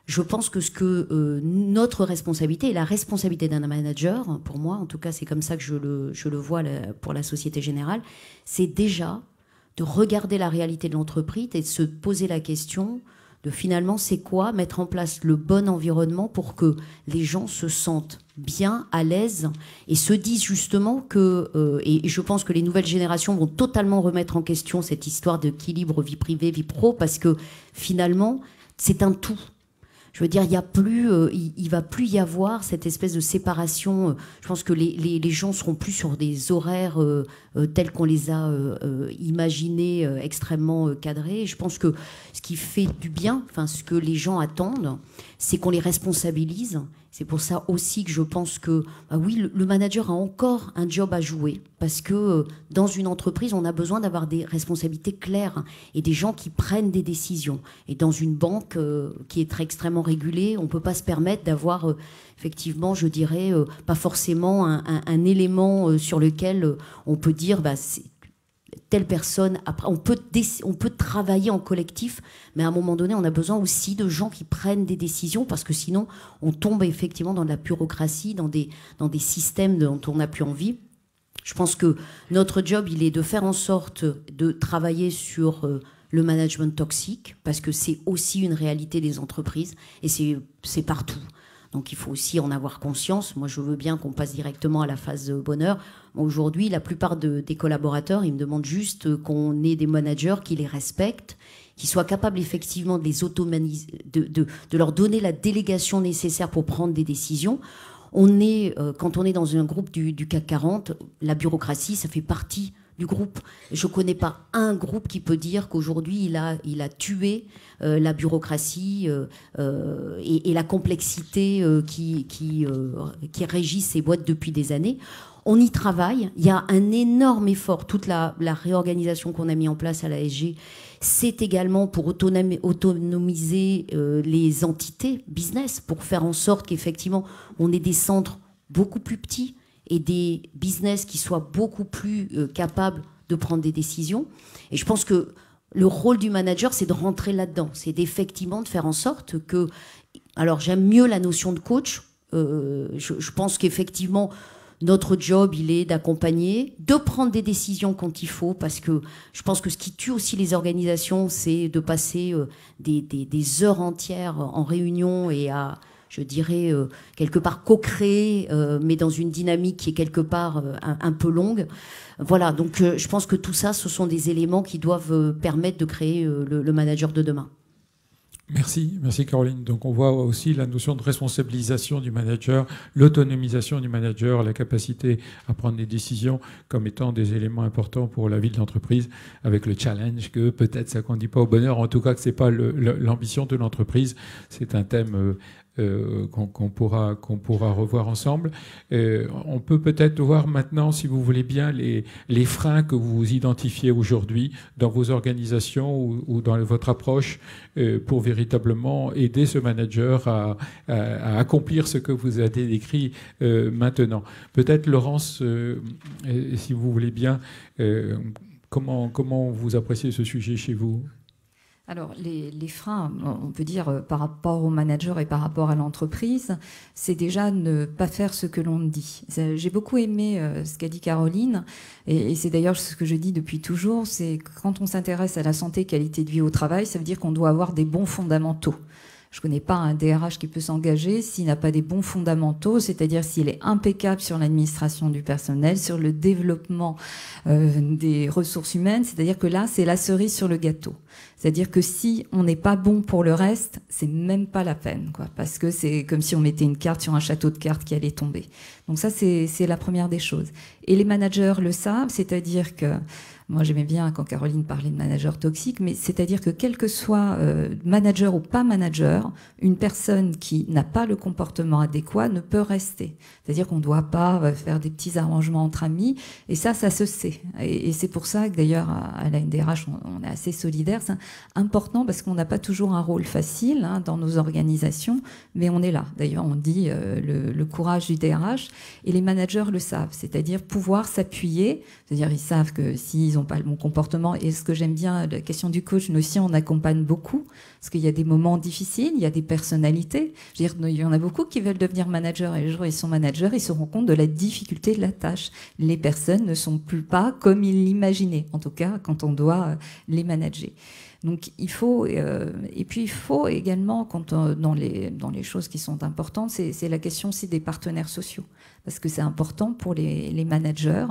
Je pense que notre responsabilité et la responsabilité d'un manager, pour moi, en tout cas, c'est comme ça que je le vois pour la Société Générale, c'est déjà de regarder la réalité de l'entreprise et de se poser la question de finalement, c'est quoi mettre en place le bon environnement pour que les gens se sentent bien, à l'aise et se disent justement que, et je pense que les nouvelles générations vont totalement remettre en question cette histoire d'équilibre vie privée, vie pro, parce que finalement, c'est un tout. Je veux dire, il va plus y avoir cette espèce de séparation. Je pense que les gens seront plus sur des horaires tels qu'on les a imaginés, extrêmement cadrés. Je pense que ce qui fait du bien, enfin ce que les gens attendent, c'est qu'on les responsabilise. C'est pour ça aussi que je pense que, oui, le manager a encore un job à jouer. Parce que dans une entreprise, on a besoin d'avoir des responsabilités claires et des gens qui prennent des décisions. Et dans une banque qui est extrêmement régulée, on ne peut pas se permettre d'avoir, effectivement, je dirais, pas forcément un élément sur lequel on peut dire, telle personne, après, on peut travailler en collectif, mais à un moment donné, on a besoin aussi de gens qui prennent des décisions, parce que sinon, on tombe effectivement dans de la bureaucratie, dans des systèmes dont on n'a plus envie. Je pense que notre job, il est de faire en sorte de travailler sur le management toxique, parce que c'est aussi une réalité des entreprises, et c'est partout. Donc il faut aussi en avoir conscience. Moi, je veux bien qu'on passe directement à la phase bonheur. Aujourd'hui, la plupart des collaborateurs, ils me demandent juste qu'on ait des managers qui les respectent, qui soient capables effectivement de les automatiser, de leur donner la délégation nécessaire pour prendre des décisions. Quand on est dans un groupe du CAC 40, la bureaucratie, ça fait partie du groupe. Je ne connais pas un groupe qui peut dire qu'aujourd'hui, il a tué la bureaucratie et la complexité qui régit ces boîtes depuis des années. On y travaille. Il y a un énorme effort. Toute la réorganisation qu'on a mis en place à l'ASG, c'est également pour autonomiser les entités business, pour faire en sorte qu'effectivement, on ait des centres beaucoup plus petits et des business qui soient beaucoup plus capables de prendre des décisions. Et je pense que le rôle du manager, c'est de rentrer là-dedans. C'est effectivement de faire en sorte que... Alors, j'aime mieux la notion de coach. Je pense qu'effectivement, notre job, il est d'accompagner, de prendre des décisions quand il faut, parce que je pense que ce qui tue aussi les organisations, c'est de passer des heures entières en réunion et à... je dirais, quelque part co-créer, mais dans une dynamique qui est quelque part un peu longue. Voilà, donc je pense que tout ça, ce sont des éléments qui doivent permettre de créer le manager de demain. Merci Caroline. Donc on voit aussi la notion de responsabilisation du manager, l'autonomisation du manager, la capacité à prendre des décisions comme étant des éléments importants pour la vie de l'entreprise, avec le challenge que peut-être ça ne conduit pas au bonheur, en tout cas que ce n'est pas l'ambition de l'entreprise. C'est un thème qu'on pourra revoir ensemble. On peut peut-être voir maintenant, si vous voulez bien, les freins que vous identifiez aujourd'hui dans vos organisations ou dans votre approche pour véritablement aider ce manager à accomplir ce que vous avez décrit maintenant. Peut-être, Laurence, si vous voulez bien, comment vous appréciez ce sujet chez vous ? Alors, les freins, on peut dire, par rapport au manager et par rapport à l'entreprise, c'est déjà ne pas faire ce que l'on dit. J'ai beaucoup aimé ce qu'a dit Caroline, et c'est d'ailleurs ce que je dis depuis toujours, c'est que quand on s'intéresse à la santé, qualité de vie au travail, ça veut dire qu'on doit avoir des bons fondamentaux. Je ne connais pas un DRH qui peut s'engager s'il n'a pas des bons fondamentaux, c'est-à-dire s'il est impeccable sur l'administration du personnel, sur le développement des ressources humaines, c'est-à-dire que là, c'est la cerise sur le gâteau. C'est-à-dire que si on n'est pas bon pour le reste, c'est même pas la peine, quoi, parce que c'est comme si on mettait une carte sur un château de cartes qui allait tomber. Donc ça, c'est la première des choses. Et les managers le savent, c'est-à-dire que Moi, j'aimais bien quand Caroline parlait de manager toxique, mais c'est-à-dire que quel que soit manager ou pas manager, une personne qui n'a pas le comportement adéquat ne peut rester. C'est-à-dire qu'on ne doit pas faire des petits arrangements entre amis, et ça se sait. Et c'est pour ça que d'ailleurs, à la NDRH, on est assez solidaires. C'est important parce qu'on n'a pas toujours un rôle facile dans nos organisations, mais on est là. D'ailleurs, on dit le courage du DRH, et les managers le savent, c'est-à-dire pouvoir s'appuyer, c'est-à-dire ils savent que s'ils n'ont pas le bon comportement, et ce que j'aime bien, la question du coach, nous aussi on accompagne beaucoup, parce qu'il y a des moments difficiles, il y a des personnalités, je veux dire, il y en a beaucoup qui veulent devenir manager, et le jour où ils sont managers, ils se rendent compte de la difficulté de la tâche. Les personnes ne sont plus pas comme ils l'imaginaient, en tout cas quand on doit les manager. Donc il faut, et puis il faut également, dans les choses qui sont importantes, c'est la question aussi des partenaires sociaux, parce que c'est important pour les managers.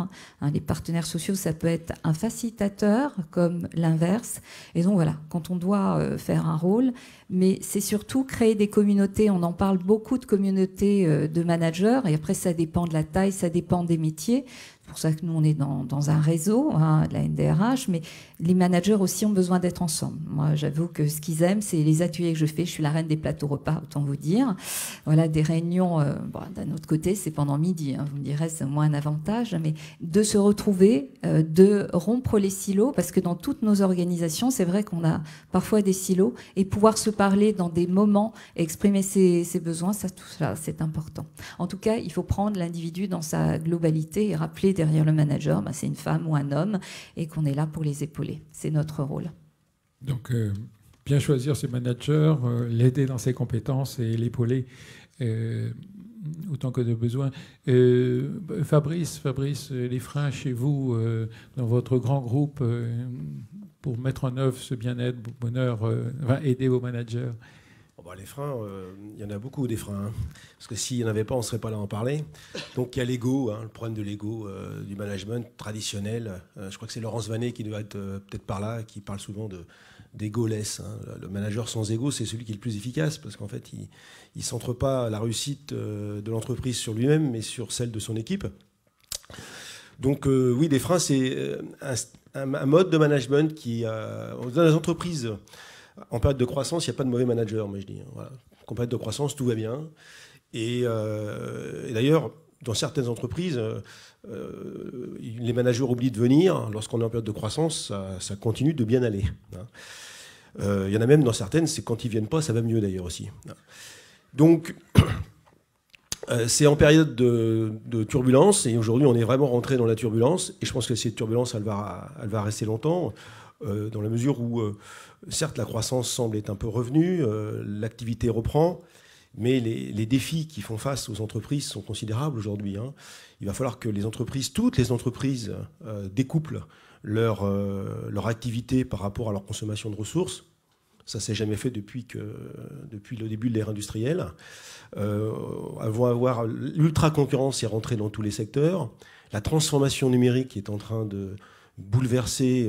Les partenaires sociaux, ça peut être un facilitateur comme l'inverse. Et donc voilà, quand on doit faire un rôle, mais c'est surtout créer des communautés. On en parle beaucoup de communautés de managers, et après ça dépend de la taille, ça dépend des métiers. C'est pour ça que nous, on est dans un réseau, la NDRH, mais les managers aussi ont besoin d'être ensemble. Moi, j'avoue que ce qu'ils aiment, c'est les ateliers que je fais. Je suis la reine des plateaux repas, autant vous dire. Voilà, des réunions, d'un autre côté, c'est pendant midi. Vous me direz, c'est moins un avantage, mais de se retrouver, de rompre les silos, parce que dans toutes nos organisations, c'est vrai qu'on a parfois des silos, et pouvoir se parler dans des moments, exprimer ses besoins, ça, tout ça, c'est important. En tout cas, il faut prendre l'individu dans sa globalité et rappeler derrière le manager, c'est une femme ou un homme, et qu'on est là pour les épauler. C'est notre rôle. Donc, bien choisir ce manager, l'aider dans ses compétences et l'épauler autant que de besoin. Fabrice, les freins chez vous, dans votre grand groupe, pour mettre en œuvre ce bien-être, bonheur, aider vos managers. Les freins, il y en a beaucoup des freins. Parce que s'il n'y en avait pas, on ne serait pas là à en parler. Donc il y a l'ego, le problème de l'ego du management traditionnel. Je crois que c'est Laurence Vanet qui doit être peut-être par là, qui parle souvent d'ego-less. Le manager sans ego, c'est celui qui est le plus efficace, parce qu'en fait, il ne centre pas la réussite de l'entreprise sur lui-même, mais sur celle de son équipe. Donc oui, des freins, c'est un mode de management qui, dans les entreprises, en période de croissance, il n'y a pas de mauvais manager, moi je dis. Voilà. En période de croissance, tout va bien. Et d'ailleurs, dans certaines entreprises, les managers oublient de venir. Lorsqu'on est en période de croissance, ça continue de bien aller. Il y en a même dans certaines, c'est quand ils ne viennent pas, ça va mieux d'ailleurs aussi. Donc, c'est en période de turbulence, et aujourd'hui, on est vraiment rentré dans la turbulence. Et je pense que cette turbulence, elle va rester longtemps, dans la mesure où, certes, la croissance semble être un peu revenue, l'activité reprend, mais les défis qui font face aux entreprises sont considérables aujourd'hui. Il va falloir que toutes les entreprises découplent leur activité par rapport à leur consommation de ressources. Ça ne s'est jamais fait depuis le début de l'ère industrielle. Elles vont avoir l'ultra-concurrence est rentrée dans tous les secteurs. La transformation numérique est en train de bouleverser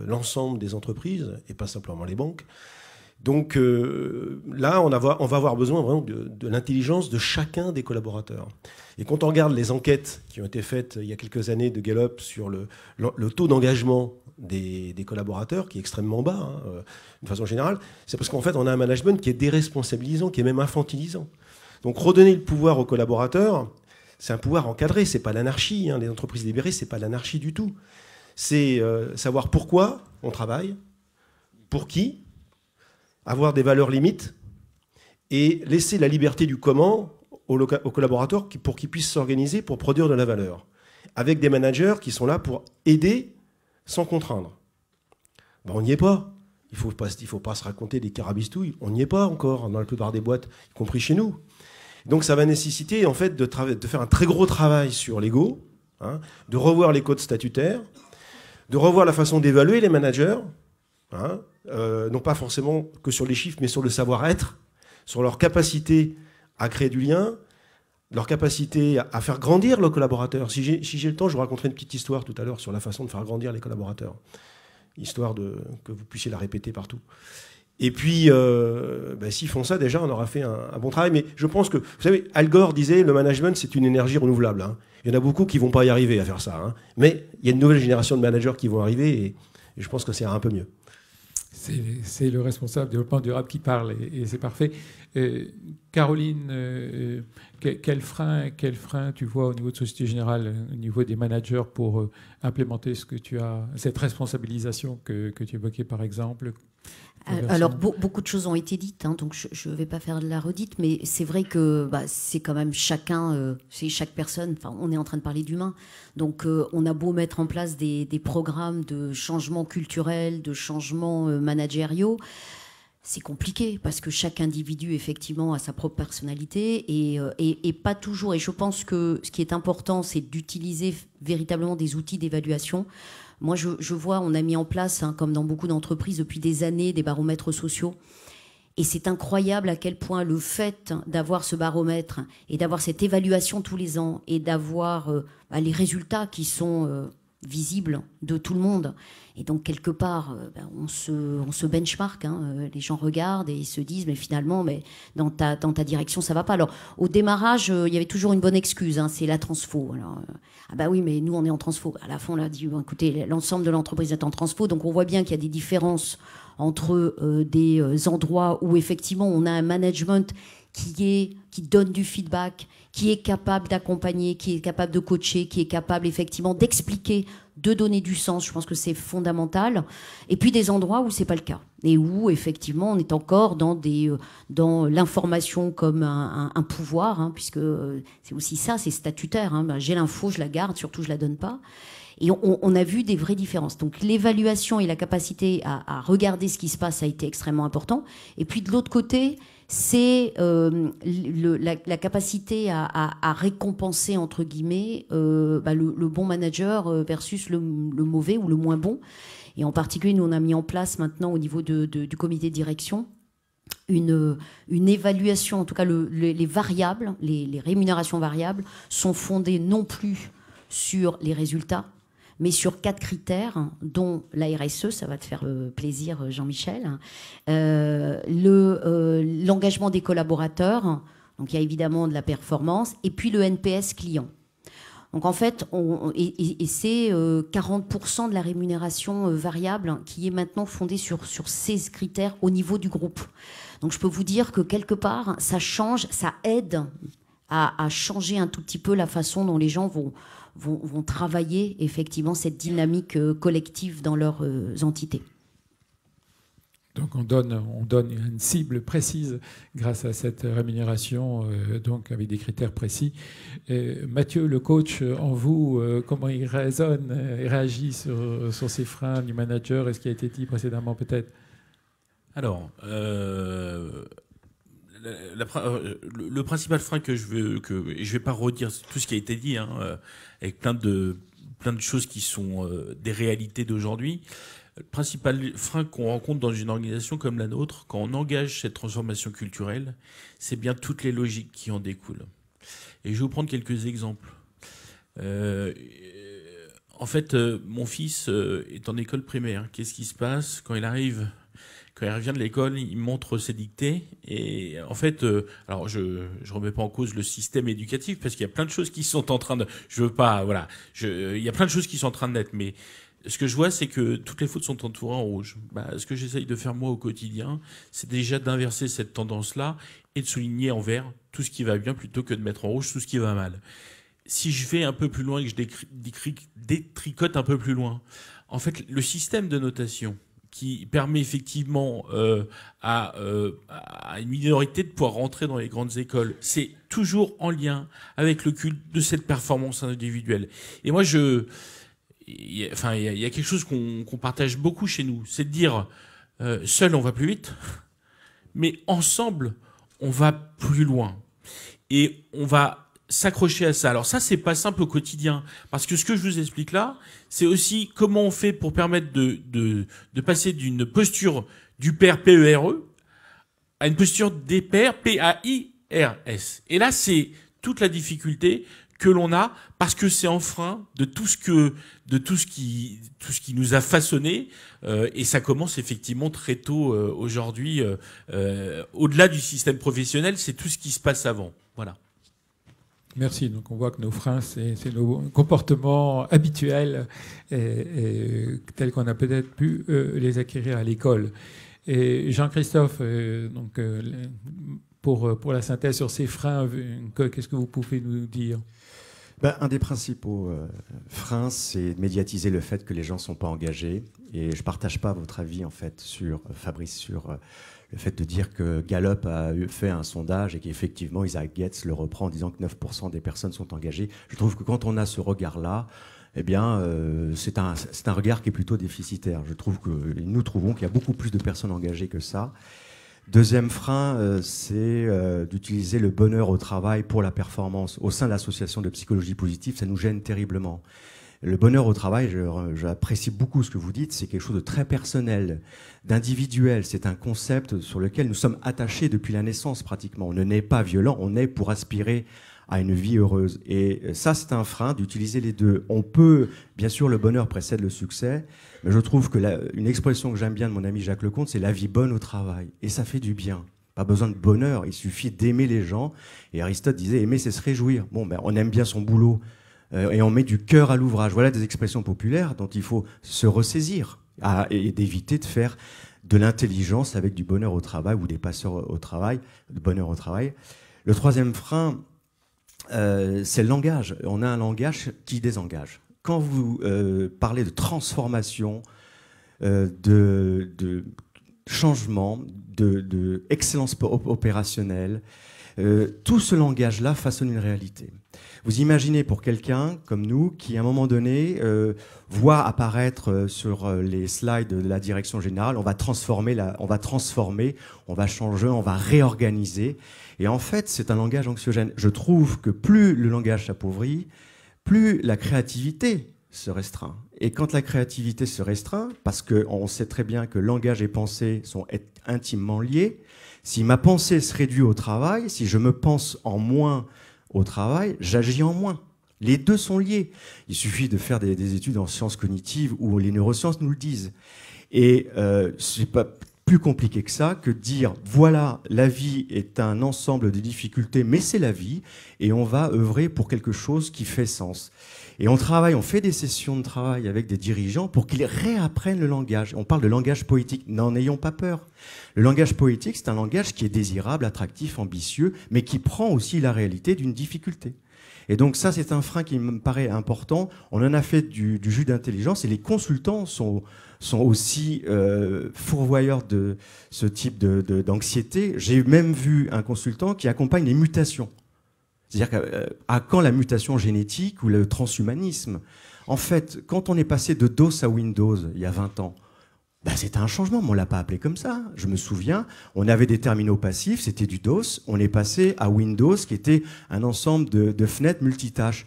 l'ensemble des entreprises, et pas simplement les banques. Donc là, on va avoir besoin vraiment de l'intelligence de chacun des collaborateurs. Et quand on regarde les enquêtes qui ont été faites il y a quelques années de Gallup sur le taux d'engagement des collaborateurs, qui est extrêmement bas, de façon générale, c'est parce qu'en fait, on a un management qui est déresponsabilisant, qui est même infantilisant. Donc redonner le pouvoir aux collaborateurs, c'est un pouvoir encadré, c'est pas l'anarchie. Les entreprises libérées, c'est pas l'anarchie du tout. C'est savoir pourquoi on travaille, pour qui, avoir des valeurs limites et laisser la liberté du comment aux collaborateurs pour qu'ils puissent s'organiser pour produire de la valeur, avec des managers qui sont là pour aider sans contraindre. On n'y est pas. Il faut pas se raconter des carabistouilles. On n'y est pas encore dans la plupart des boîtes, y compris chez nous. Donc ça va nécessiter en fait de faire un très gros travail sur l'ego, de revoir les codes statutaires, de revoir la façon d'évaluer les managers, non pas forcément que sur les chiffres, mais sur le savoir-être, sur leur capacité à créer du lien, leur capacité à faire grandir le collaborateur. Si j'ai le temps, je vous raconterai une petite histoire tout à l'heure sur la façon de faire grandir les collaborateurs, histoire que vous puissiez la répéter partout. Et puis, s'ils font ça, déjà, on aura fait un bon travail. Mais je pense que, vous savez, Al Gore disait, le management, c'est une énergie renouvelable. Hein. Il y en a beaucoup qui vont pas y arriver à faire ça. Hein. Mais il y a une nouvelle génération de managers qui vont arriver et je pense que c'est un peu mieux. C'est le responsable développement durable qui parle et c'est parfait. Caroline, quel frein tu vois au niveau de Société Générale, au niveau des managers pour implémenter cette responsabilisation que tu évoquais par exemple? Alors, beaucoup de choses ont été dites, hein, donc je ne vais pas faire de la redite, mais c'est vrai que c'est quand même chacun, c'est chaque personne, on est en train de parler d'humain, donc on a beau mettre en place des programmes de changement culturel, de changement managériaux, c'est compliqué parce que chaque individu, effectivement, a sa propre personnalité et pas toujours. Et je pense que ce qui est important, c'est d'utiliser véritablement des outils d'évaluation. Moi, je vois, on a mis en place, hein, comme dans beaucoup d'entreprises depuis des années, des baromètres sociaux. Et c'est incroyable à quel point le fait d'avoir ce baromètre et d'avoir cette évaluation tous les ans et d'avoir les résultats qui sont visibles de tout le monde. Et donc, quelque part, on se benchmark. Hein, les gens regardent et ils se disent, mais finalement, dans ta direction, ça ne va pas. Alors, au démarrage, il y avait toujours une bonne excuse, hein, c'est la transfo. Alors, oui, mais nous, on est en transfo. À la fin, on a dit, écoutez, l'ensemble de l'entreprise est en transfo. Donc, on voit bien qu'il y a des différences entre des endroits où, effectivement, on a un management qui donne du feedback, qui est capable d'accompagner, qui est capable de coacher, qui est capable, effectivement, d'expliquer, de donner du sens. Je pense que c'est fondamental. Et puis des endroits où c'est pas le cas et où effectivement on est encore dans l'information comme un pouvoir, hein, puisque c'est aussi ça, c'est statutaire. Hein. J'ai l'info, je la garde, surtout je la donne pas. Et on a vu des vraies différences. Donc l'évaluation et la capacité à regarder ce qui se passe a été extrêmement important. Et puis de l'autre côté, c'est la capacité à récompenser, entre guillemets, le bon manager versus le mauvais ou le moins bon. Et en particulier, nous, on a mis en place maintenant au niveau du comité de direction une évaluation, en tout cas les variables, les rémunérations variables sont fondées non plus sur les résultats, mais sur 4 critères, dont la RSE, ça va te faire plaisir, Jean-Michel, l'engagement des collaborateurs, donc il y a évidemment de la performance, et puis le NPS client. Donc en fait, c'est 40% de la rémunération variable qui est maintenant fondée sur ces critères au niveau du groupe. Donc je peux vous dire que quelque part, ça change, ça aide à changer un tout petit peu la façon dont les gens vont travailler effectivement cette dynamique collective dans leurs entités. Donc on donne une cible précise grâce à cette rémunération, donc avec des critères précis. Mathieu, le coach en vous, comment il raisonne et réagit sur ces freins du manager et ce qui a été dit précédemment peut-être? Alors, le principal frein que je vais pas redire tout ce qui a été dit, hein, avec plein de choses qui sont des réalités d'aujourd'hui. Le principal frein qu'on rencontre dans une organisation comme la nôtre, quand on engage cette transformation culturelle, c'est bien toutes les logiques qui en découlent. Et je vais vous prendre quelques exemples. En fait, mon fils est en école primaire. Qu'est-ce qui se passe quand il revient de l'école, il montre ses dictées et en fait, alors je remets pas en cause le système éducatif parce qu'il y a plein de choses qui sont en train de, il y a plein de choses qui sont en train de naître, mais ce que je vois, c'est que toutes les fautes sont entourées en rouge. Ce que j'essaye de faire moi au quotidien, c'est déjà d'inverser cette tendance-là et de souligner en vert tout ce qui va bien plutôt que de mettre en rouge tout ce qui va mal. Si je vais un peu plus loin et que je détricote un peu plus loin, en fait, le système de notation qui permet effectivement à une minorité de pouvoir rentrer dans les grandes écoles, c'est toujours en lien avec le culte de cette performance individuelle. Et moi, il y a quelque chose qu'on partage beaucoup chez nous, c'est de dire seul on va plus vite, mais ensemble on va plus loin et on va s'accrocher à ça. Alors ça, c'est pas simple au quotidien, parce que ce que je vous explique là, c'est aussi comment on fait pour permettre de passer d'une posture du père PERE à une posture des pairs PAIRS. Et là, c'est toute la difficulté que l'on a, parce que c'est un frein de tout ce qui nous a façonné, et ça commence effectivement très tôt aujourd'hui. Au-delà du système professionnel, c'est tout ce qui se passe avant. Voilà. Merci. Donc on voit que nos freins, c'est nos comportements habituels tels qu'on a peut-être pu les acquérir à l'école. Et Jean-Christophe, pour la synthèse sur ces freins, qu'est-ce que vous pouvez nous dire ? Un des principaux freins, c'est de médiatiser le fait que les gens ne sont pas engagés. Et je ne partage pas votre avis, en fait, Fabrice, sur le fait de dire que Gallup a fait un sondage et qu'effectivement, Isaac Getz le reprend en disant que 9% des personnes sont engagées. Je trouve que quand on a ce regard-là, eh bien, c'est un regard qui est plutôt déficitaire. Nous trouvons qu'il y a beaucoup plus de personnes engagées que ça. Deuxième frein, c'est d'utiliser le bonheur au travail pour la performance. Au sein de l'association de psychologie positive, ça nous gêne terriblement. Le bonheur au travail, j'apprécie beaucoup ce que vous dites, c'est quelque chose de très personnel, d'individuel. C'est un concept sur lequel nous sommes attachés depuis la naissance pratiquement. On ne naît pas violent, on naît pour aspirer à une vie heureuse. Et ça, c'est un frein d'utiliser les deux. On peut, bien sûr, le bonheur précède le succès, mais je trouve que une expression que j'aime bien de mon ami Jacques Lecomte, c'est la vie bonne au travail. Et ça fait du bien. Pas besoin de bonheur, il suffit d'aimer les gens. Et Aristote disait, aimer, c'est se réjouir. Bon, on aime bien son boulot. Et on met du cœur à l'ouvrage. Voilà des expressions populaires dont il faut se ressaisir et d'éviter de faire de l'intelligence avec du bonheur au travail ou des passeurs au travail, de bonheur au travail. Le troisième frein, c'est le langage. On a un langage qui désengage. Quand vous parlez de transformation, de changement, de excellence opérationnelle, tout ce langage-là façonne une réalité. Vous imaginez pour quelqu'un comme nous qui, à un moment donné, voit apparaître sur les slides de la direction générale, on va transformer, on va changer, on va réorganiser. Et en fait, c'est un langage anxiogène. Je trouve que plus le langage s'appauvrit, plus la créativité se restreint. Et quand la créativité se restreint, parce qu'on sait très bien que langage et pensée sont intimement liés, si ma pensée se réduit au travail, si je me pense en moins au travail, j'agis en moins. Les deux sont liés. Il suffit de faire des études en sciences cognitives où les neurosciences nous le disent. Et c'est pas plus compliqué que ça, que de dire, voilà, la vie est un ensemble de difficultés, mais c'est la vie, et on va œuvrer pour quelque chose qui fait sens. Et on fait des sessions de travail avec des dirigeants pour qu'ils réapprennent le langage. On parle de langage poétique, n'en ayons pas peur. Le langage poétique, c'est un langage qui est désirable, attractif, ambitieux, mais qui prend aussi la réalité d'une difficulté. Et donc ça, c'est un frein qui me paraît important. On en a fait du jus d'intelligence, et les consultants sont aussi fourvoyeurs de ce type d'anxiété. J'ai même vu un consultant qui accompagne les mutations. C'est-à-dire à quand la mutation génétique ou le transhumanisme? En fait, quand on est passé de DOS à Windows il y a 20 ans, c'était un changement, mais on ne l'a pas appelé comme ça. Je me souviens, on avait des terminaux passifs, c'était du DOS. On est passé à Windows, qui était un ensemble de fenêtres multitâches.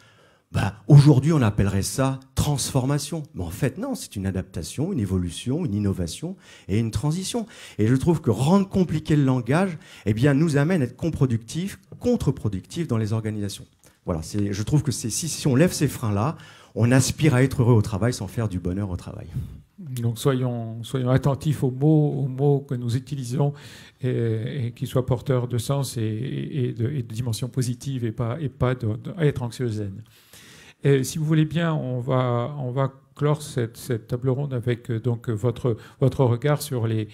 Aujourd'hui, on appellerait ça transformation. Mais en fait, non, c'est une adaptation, une évolution, une innovation et une transition. Et je trouve que rendre compliqué le langage, nous amène à être contre-productif dans les organisations. Voilà, je trouve que si on lève ces freins-là, on aspire à être heureux au travail sans faire du bonheur au travail. Donc soyons attentifs aux mots que nous utilisons et qu'ils soient porteurs de sens et de dimension positive et pas à être anxiogène. Et si vous voulez bien, on va clore cette table ronde avec donc votre regard sur les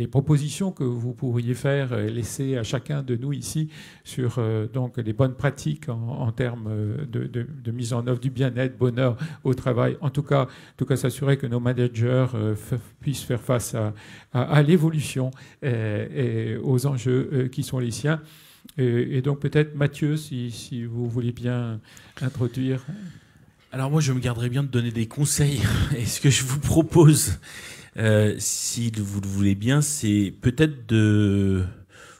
propositions que vous pourriez faire, laisser à chacun de nous ici sur donc les bonnes pratiques en termes de mise en œuvre du bien-être, bonheur au travail. En tout cas s'assurer que nos managers puissent faire face à l'évolution et aux enjeux qui sont les siens. Et donc peut-être Mathieu, si vous voulez bien introduire. Alors moi je me garderai bien de donner des conseils. Et ce que je vous propose, si vous le voulez bien, c'est peut-être de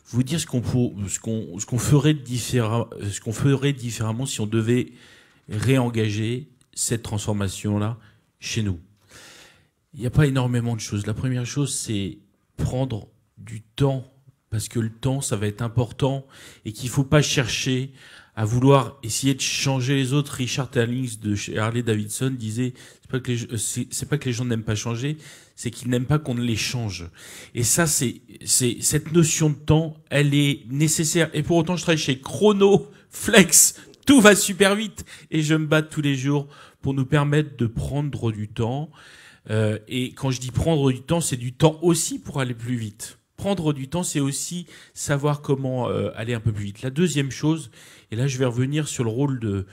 vous dire ce qu'on ferait différemment si on devait réengager cette transformation-là chez nous. Il n'y a pas énormément de choses. La première chose, c'est prendre du temps parce que le temps, ça va être important et qu'il ne faut pas chercher à vouloir essayer de changer les autres. Richard Terlings de chez Harley Davidson disait c'est pas que les gens n'aiment pas changer, c'est qu'ils n'aiment pas qu'on les change. Et ça, c'est cette notion de temps, elle est nécessaire. Et pour autant, je travaille chez Chrono, Flex, tout va super vite et je me bats tous les jours pour nous permettre de prendre du temps. Et quand je dis prendre du temps, c'est du temps aussi pour aller plus vite. Prendre du temps, c'est aussi savoir comment aller un peu plus vite. La deuxième chose, et là je vais revenir sur le rôle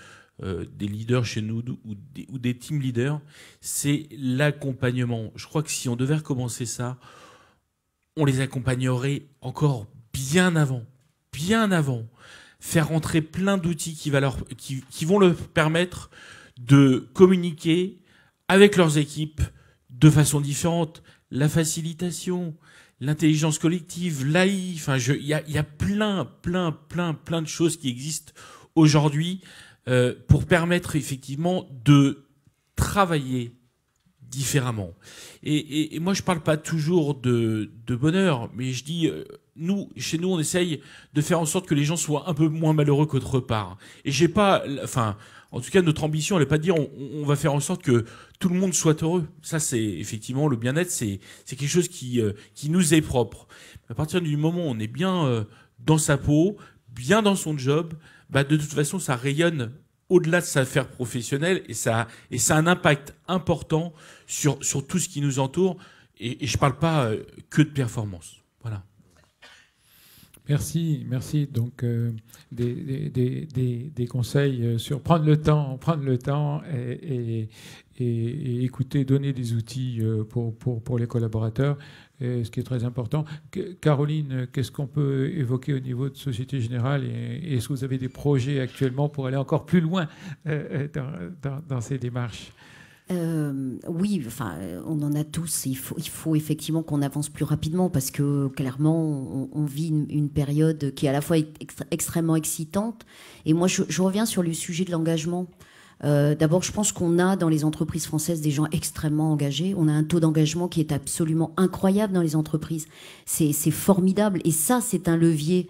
des leaders chez nous ou des team leaders, c'est l'accompagnement. Je crois que si on devait recommencer ça, on les accompagnerait encore bien avant. Faire rentrer plein d'outils qui vont leur permettre de communiquer avec leurs équipes de façon différente. La facilitation, l'intelligence collective, l'AI, enfin, il y a plein de choses qui existent aujourd'hui pour permettre effectivement de travailler différemment. Et moi, je parle pas toujours de bonheur, mais je dis, chez nous, on essaye de faire en sorte que les gens soient un peu moins malheureux qu'autre part. Et j'ai pas, enfin, en tout cas, notre ambition, elle n'est pas de dire on va faire en sorte que tout le monde soit heureux. Ça, c'est effectivement le bien-être, c'est quelque chose qui nous est propre. À partir du moment où on est bien dans sa peau, bien dans son job, bah, de toute façon, ça rayonne au-delà de sa sphère professionnelle et ça a un impact important sur tout ce qui nous entoure. Et je ne parle pas que de performance. Voilà. Merci. Donc, des conseils sur prendre le temps et écouter, donner des outils pour les collaborateurs, ce qui est très important. Caroline, qu'est-ce qu'on peut évoquer au niveau de Société Générale et est-ce que vous avez des projets actuellement pour aller encore plus loin dans ces démarches ? Oui, enfin, on en a tous. Il faut effectivement qu'on avance plus rapidement parce que clairement, on vit une période qui est à la fois extrêmement excitante. Et moi, je reviens sur le sujet de l'engagement. D'abord, je pense qu'on a dans les entreprises françaises des gens extrêmement engagés. On a un taux d'engagement qui est absolument incroyable dans les entreprises. C'est formidable. Et ça, c'est un levier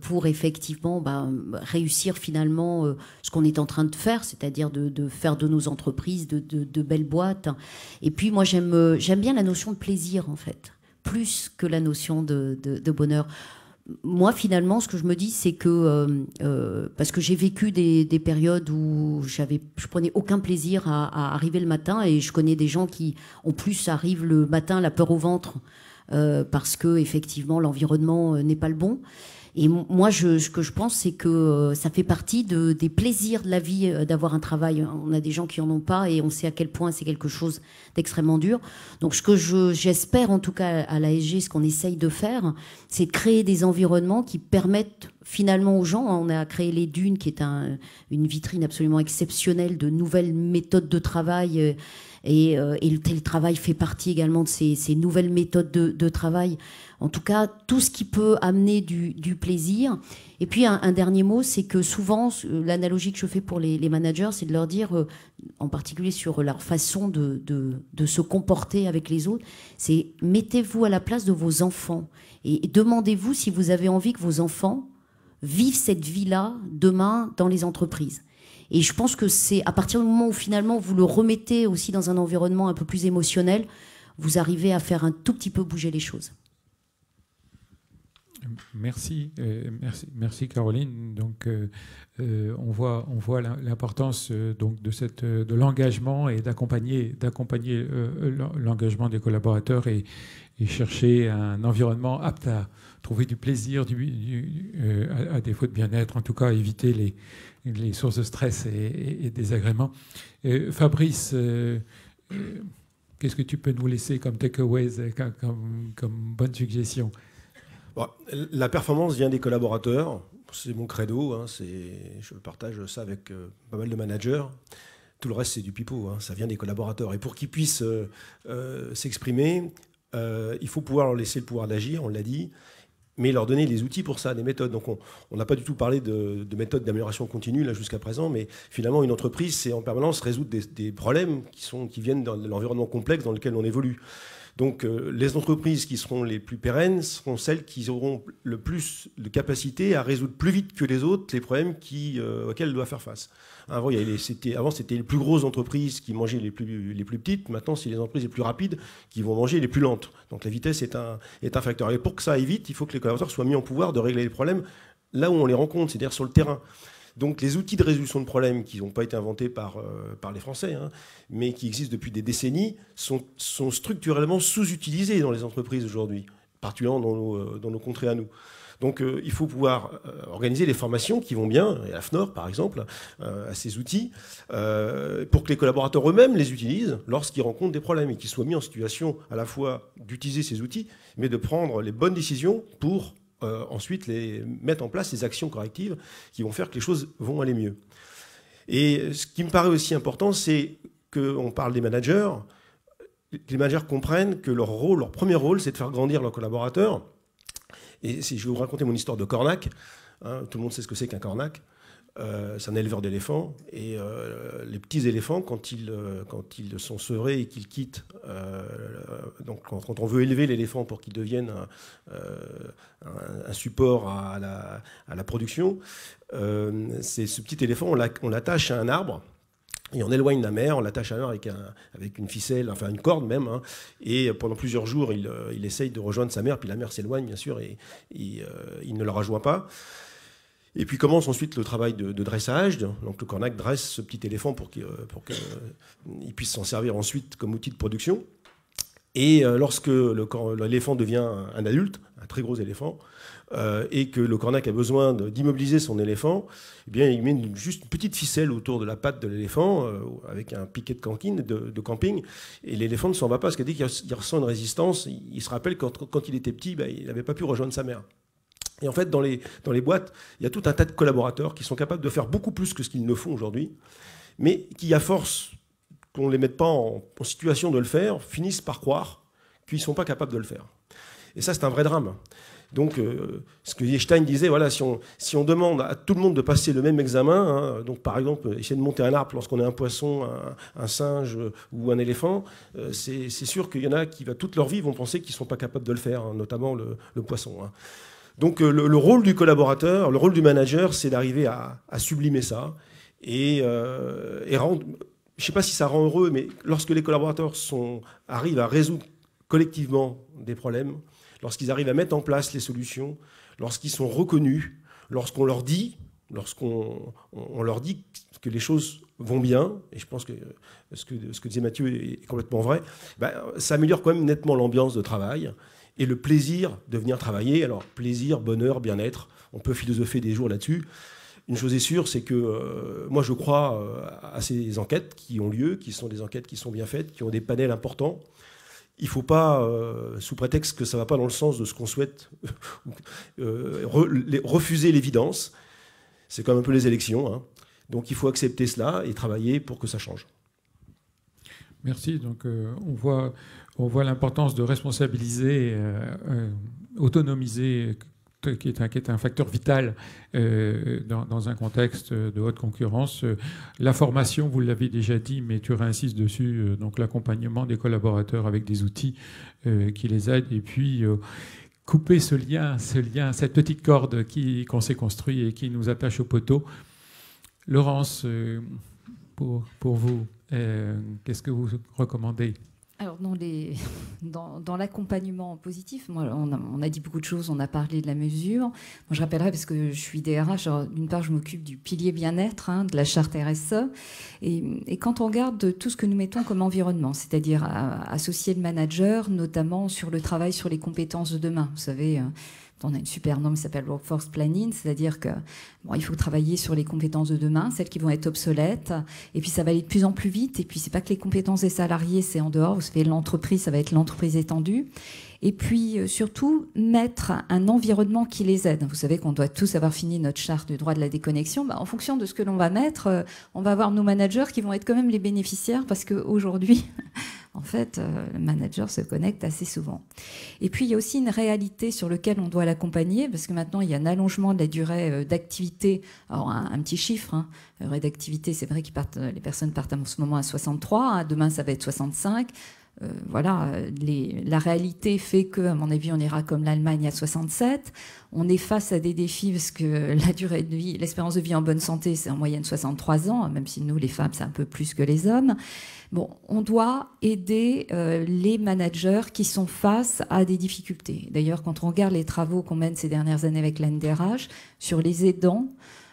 pour effectivement réussir finalement ce qu'on est en train de faire, c'est-à-dire de faire de nos entreprises de belles boîtes. Et puis moi j'aime bien la notion de plaisir en fait, plus que la notion de bonheur. Moi finalement ce que je me dis c'est que parce que j'ai vécu des périodes où je prenais aucun plaisir à arriver le matin et je connais des gens qui en plus arrivent le matin la peur au ventre parce que effectivement l'environnement n'est pas le bon. Et moi, ce que je pense, c'est que ça fait partie des plaisirs de la vie d'avoir un travail. On a des gens qui en ont pas et on sait à quel point c'est quelque chose d'extrêmement dur. Donc, ce que j'espère, en tout cas à l'ASG, ce qu'on essaye de faire, c'est de créer des environnements qui permettent finalement aux gens. On a créé les Dunes, qui est une vitrine absolument exceptionnelle de nouvelles méthodes de travail. Et le télétravail fait partie également de ces nouvelles méthodes de travail. En tout cas, tout ce qui peut amener du plaisir. Et puis, un dernier mot, c'est que souvent, l'analogie que je fais pour les managers, c'est de leur dire, en particulier sur leur façon de se comporter avec les autres, c'est mettez-vous à la place de vos enfants et demandez-vous si vous avez envie que vos enfants vivent cette vie-là demain dans les entreprises. Et je pense que c'est à partir du moment où finalement vous le remettez aussi dans un environnement un peu plus émotionnel, vous arrivez à faire un tout petit peu bouger les choses. Merci Caroline. Donc on voit l'importance donc de l'engagement et d'accompagner l'engagement des collaborateurs et chercher un environnement apte à trouver du plaisir, à défaut de bien-être, en tout cas éviter les sources de stress et désagréments. Fabrice, qu'est-ce que tu peux nous laisser comme takeaways, comme bonne suggestion ? Bon, la performance vient des collaborateurs, c'est mon credo, hein, je partage ça avec pas mal de managers. Tout le reste, c'est du pipeau, hein, ça vient des collaborateurs. Et pour qu'ils puissent s'exprimer, il faut pouvoir leur laisser le pouvoir d'agir, on l'a dit, mais leur donner les outils pour ça, des méthodes. Donc on n'a pas du tout parlé de méthodes d'amélioration continue là jusqu'à présent, mais finalement une entreprise, c'est en permanence résoudre des problèmes qui viennent de l'environnement complexe dans lequel on évolue. Donc les entreprises qui seront les plus pérennes seront celles qui auront le plus de capacité à résoudre plus vite que les autres les problèmes auxquels elles doivent faire face. Avant, c'était les plus grosses entreprises qui mangeaient les plus petites. Maintenant, c'est les entreprises les plus rapides qui vont manger les plus lentes. Donc la vitesse est un facteur. Et pour que ça aille vite, il faut que les collaborateurs soient mis en pouvoir de régler les problèmes là où on les rencontre, c'est-à-dire sur le terrain. Donc les outils de résolution de problèmes qui n'ont pas été inventés par les Français, mais qui existent depuis des décennies, sont structurellement sous-utilisés dans les entreprises aujourd'hui, particulièrement dans nos contrées à nous. Donc il faut pouvoir organiser les formations qui vont bien, et la FNOR par exemple, à ces outils, pour que les collaborateurs eux-mêmes les utilisent lorsqu'ils rencontrent des problèmes et qu'ils soient mis en situation à la fois d'utiliser ces outils, mais de prendre les bonnes décisions pour ensuite mettre en place les actions correctives qui vont faire que les choses vont aller mieux. Et ce qui me paraît aussi important, c'est qu'on parle des managers. Les managers comprennent que leur premier rôle, c'est de faire grandir leurs collaborateurs. Et si je vais vous raconter mon histoire de cornac, tout le monde sait ce que c'est qu'un cornac. C'est un éleveur d'éléphants. Et les petits éléphants, quand ils sont sevrés et qu'ils quittent, donc quand on veut élever l'éléphant pour qu'il devienne un support à la production, c'est ce petit éléphant, on l'attache à un arbre. Et on éloigne la mère, on l'attache à un arbre avec une ficelle, enfin une corde même. Et pendant plusieurs jours, il essaye de rejoindre sa mère, puis la mère s'éloigne, bien sûr, et il ne la rejoint pas. Et puis commence ensuite le travail de dressage. Donc le cornac dresse ce petit éléphant pour qu'il puisse s'en servir ensuite comme outil de production. Et lorsque l'éléphant devient un adulte, un très gros éléphant, et que le cornac a besoin d'immobiliser son éléphant, eh bien, il met juste une petite ficelle autour de la patte de l'éléphant avec un piquet de camping, et l'éléphant ne s'en va pas parce que dès qu'il ressent une résistance, il se rappelle quand il était petit, il n'avait pas pu rejoindre sa mère. Et en fait, dans les boîtes, il y a tout un tas de collaborateurs qui sont capables de faire beaucoup plus que ce qu'ils ne font aujourd'hui, mais qui, à force qu'on ne les mette pas en situation de le faire, finissent par croire qu'ils ne sont pas capables de le faire. Et ça, c'est un vrai drame. Donc, ce que Einstein disait, voilà, si on demande à tout le monde de passer le même examen, donc par exemple, essayer de monter un arbre lorsqu'on est un poisson, un singe ou un éléphant, c'est sûr qu'il y en a qui, toute leur vie, vont penser qu'ils ne sont pas capables de le faire, notamment le poisson. Donc, le rôle du collaborateur, le rôle du manager, c'est d'arriver à sublimer ça et rendre... Je ne sais pas si ça rend heureux, mais lorsque les collaborateurs arrivent à résoudre collectivement des problèmes, lorsqu'ils arrivent à mettre en place les solutions, lorsqu'ils sont reconnus, lorsqu'on leur dit que les choses vont bien, et je pense que ce que disait Mathieu est complètement vrai, ça améliore quand même nettement l'ambiance de travail et le plaisir de venir travailler. Alors plaisir, bonheur, bien-être, on peut philosopher des jours là-dessus. Une chose est sûre, c'est que moi je crois à ces enquêtes qui ont lieu, qui sont des enquêtes qui sont bien faites, qui ont des panels importants. Il ne faut pas, sous prétexte que ça ne va pas dans le sens de ce qu'on souhaite, refuser l'évidence. C'est comme un peu les élections. Donc il faut accepter cela et travailler pour que ça change. Merci. Donc on voit l'importance de responsabiliser, autonomiser, qui est un facteur vital dans un contexte de haute concurrence. La formation, vous l'avez déjà dit, mais tu réinsistes dessus, donc l'accompagnement des collaborateurs avec des outils qui les aident, et puis couper ce lien, cette petite corde qu'on s'est construit et qui nous attache au poteau. Laurence, pour vous, qu'est-ce que vous recommandez ? Alors, dans l'accompagnement positif, moi, on a dit beaucoup de choses, on a parlé de la mesure. Moi, je rappellerai, parce que je suis DRH, d'une part, je m'occupe du pilier bien-être, de la charte RSE. Et quand on regarde tout ce que nous mettons comme environnement, c'est-à-dire associer le manager, notamment sur le travail sur les compétences de demain. Vous savez, on a une super norme qui s'appelle Workforce Planning, c'est-à-dire que il faut travailler sur les compétences de demain, celles qui vont être obsolètes, et puis ça va aller de plus en plus vite, et puis c'est pas que les compétences des salariés, c'est en dehors, vous savez, l'entreprise, ça va être l'entreprise étendue, et puis surtout mettre un environnement qui les aide. Vous savez qu'on doit tous avoir fini notre charte du droit de la déconnexion, en fonction de ce que l'on va mettre, on va avoir nos managers qui vont être quand même les bénéficiaires, parce qu'aujourd'hui... En fait, le manager se connecte assez souvent. Et puis, il y a aussi une réalité sur laquelle on doit l'accompagner, parce que maintenant, il y a un allongement de la durée d'activité. Alors, un petit chiffre, la durée d'activité, c'est vrai que les personnes partent en ce moment à 63, demain, ça va être 65. voilà, la réalité fait que, à mon avis, on ira comme l'Allemagne à 67. On est face à des défis parce que la durée de vie, l'espérance de vie en bonne santé, c'est en moyenne 63 ans, même si nous, les femmes, c'est un peu plus que les hommes. Bon, on doit aider les managers qui sont face à des difficultés. D'ailleurs, quand on regarde les travaux qu'on mène ces dernières années avec l'NDRH sur les aidants,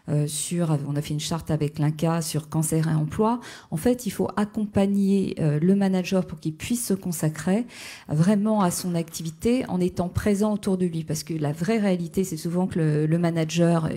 on a fait une charte avec l'INCA sur cancer et emploi. En fait, il faut accompagner le manager pour qu'il puisse se consacrer vraiment à son activité en étant présent autour de lui. Parce que la vraie réalité, c'est souvent que le manager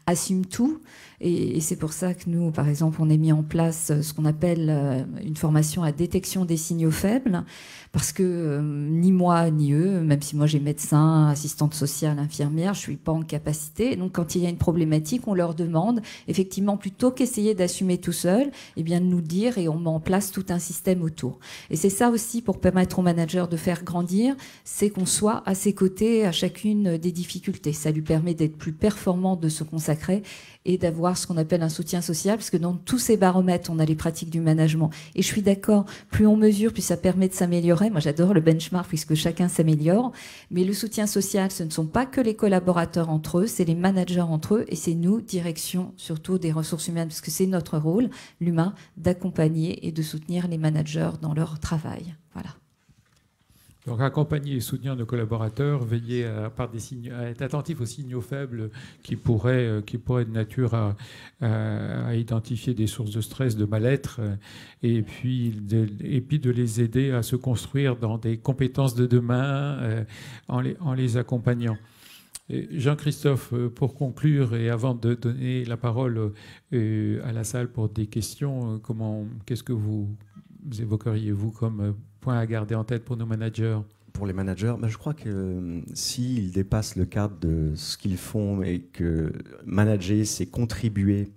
assume tout. Et c'est pour ça que nous, par exemple, on a mis en place ce qu'on appelle une formation à détection des signaux faibles, parce que ni moi ni eux, même si moi j'ai médecin, assistante sociale, infirmière, je suis pas en capacité. Donc quand il y a une problématique, on leur demande effectivement, plutôt qu'essayer d'assumer tout seul, eh bien de nous dire, et on met en place tout un système autour. Et c'est ça aussi pour permettre aux managers de faire grandir, c'est qu'on soit à ses côtés à chacune des difficultés. Ça lui permet d'être plus performant, de se consacrer et d'avoir ce qu'on appelle un soutien social, parce que dans tous ces baromètres, on a les pratiques du management. Et je suis d'accord, plus on mesure, plus ça permet de s'améliorer. Moi, j'adore le benchmark, puisque chacun s'améliore. Mais le soutien social, ce ne sont pas que les collaborateurs entre eux, c'est les managers entre eux, et c'est nous, direction, surtout des ressources humaines, parce que c'est notre rôle, l'humain, d'accompagner et de soutenir les managers dans leur travail. Voilà. Donc accompagner et soutenir nos collaborateurs, veiller à être attentif aux signaux faibles qui pourraient être de nature à identifier des sources de stress, de mal-être, et puis de les aider à se construire dans des compétences de demain en les accompagnant. Jean-Christophe, pour conclure et avant de donner la parole à la salle pour des questions, qu'est-ce que vous évoqueriez, vous, comme point à garder en tête pour nos managers? Pour les managers, je crois que s'ils dépassent le cadre de ce qu'ils font et que manager, c'est contribuer,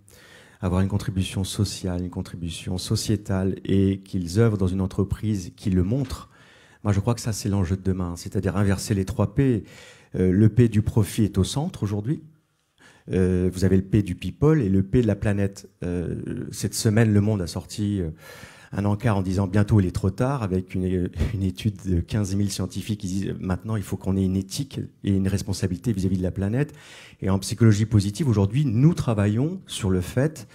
avoir une contribution sociale, une contribution sociétale, et qu'ils œuvrent dans une entreprise qui le montre, moi je crois que ça c'est l'enjeu de demain, c'est-à-dire inverser les 3 P. Le P du profit est au centre aujourd'hui. Vous avez le P du people et le P de la planète. Cette semaine, Le Monde a sorti un encart en disant bientôt il est trop tard, avec une étude de 15 000 scientifiques qui disent maintenant il faut qu'on ait une éthique et une responsabilité vis-à-vis de la planète. Et en psychologie positive, aujourd'hui, nous travaillons sur le fait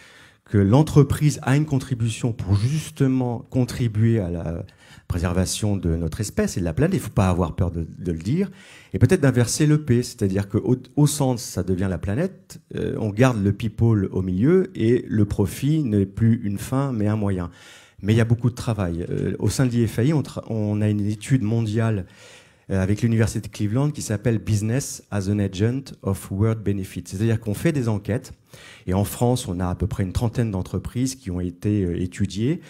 que l'entreprise a une contribution pour justement contribuer à la préservation de notre espèce et de la planète. Il ne faut pas avoir peur de le dire. Et peut-être d'inverser le P, c'est-à-dire qu'au centre, ça devient la planète, on garde le people au milieu et le profit n'est plus une fin mais un moyen. Mais il y a beaucoup de travail. Au sein de l'IFAI, on a une étude mondiale avec l'Université de Cleveland qui s'appelle Business as an Agent of World Benefit. C'est-à-dire qu'on fait des enquêtes. Et en France, on a à peu près une 30aine d'entreprises qui ont été étudiées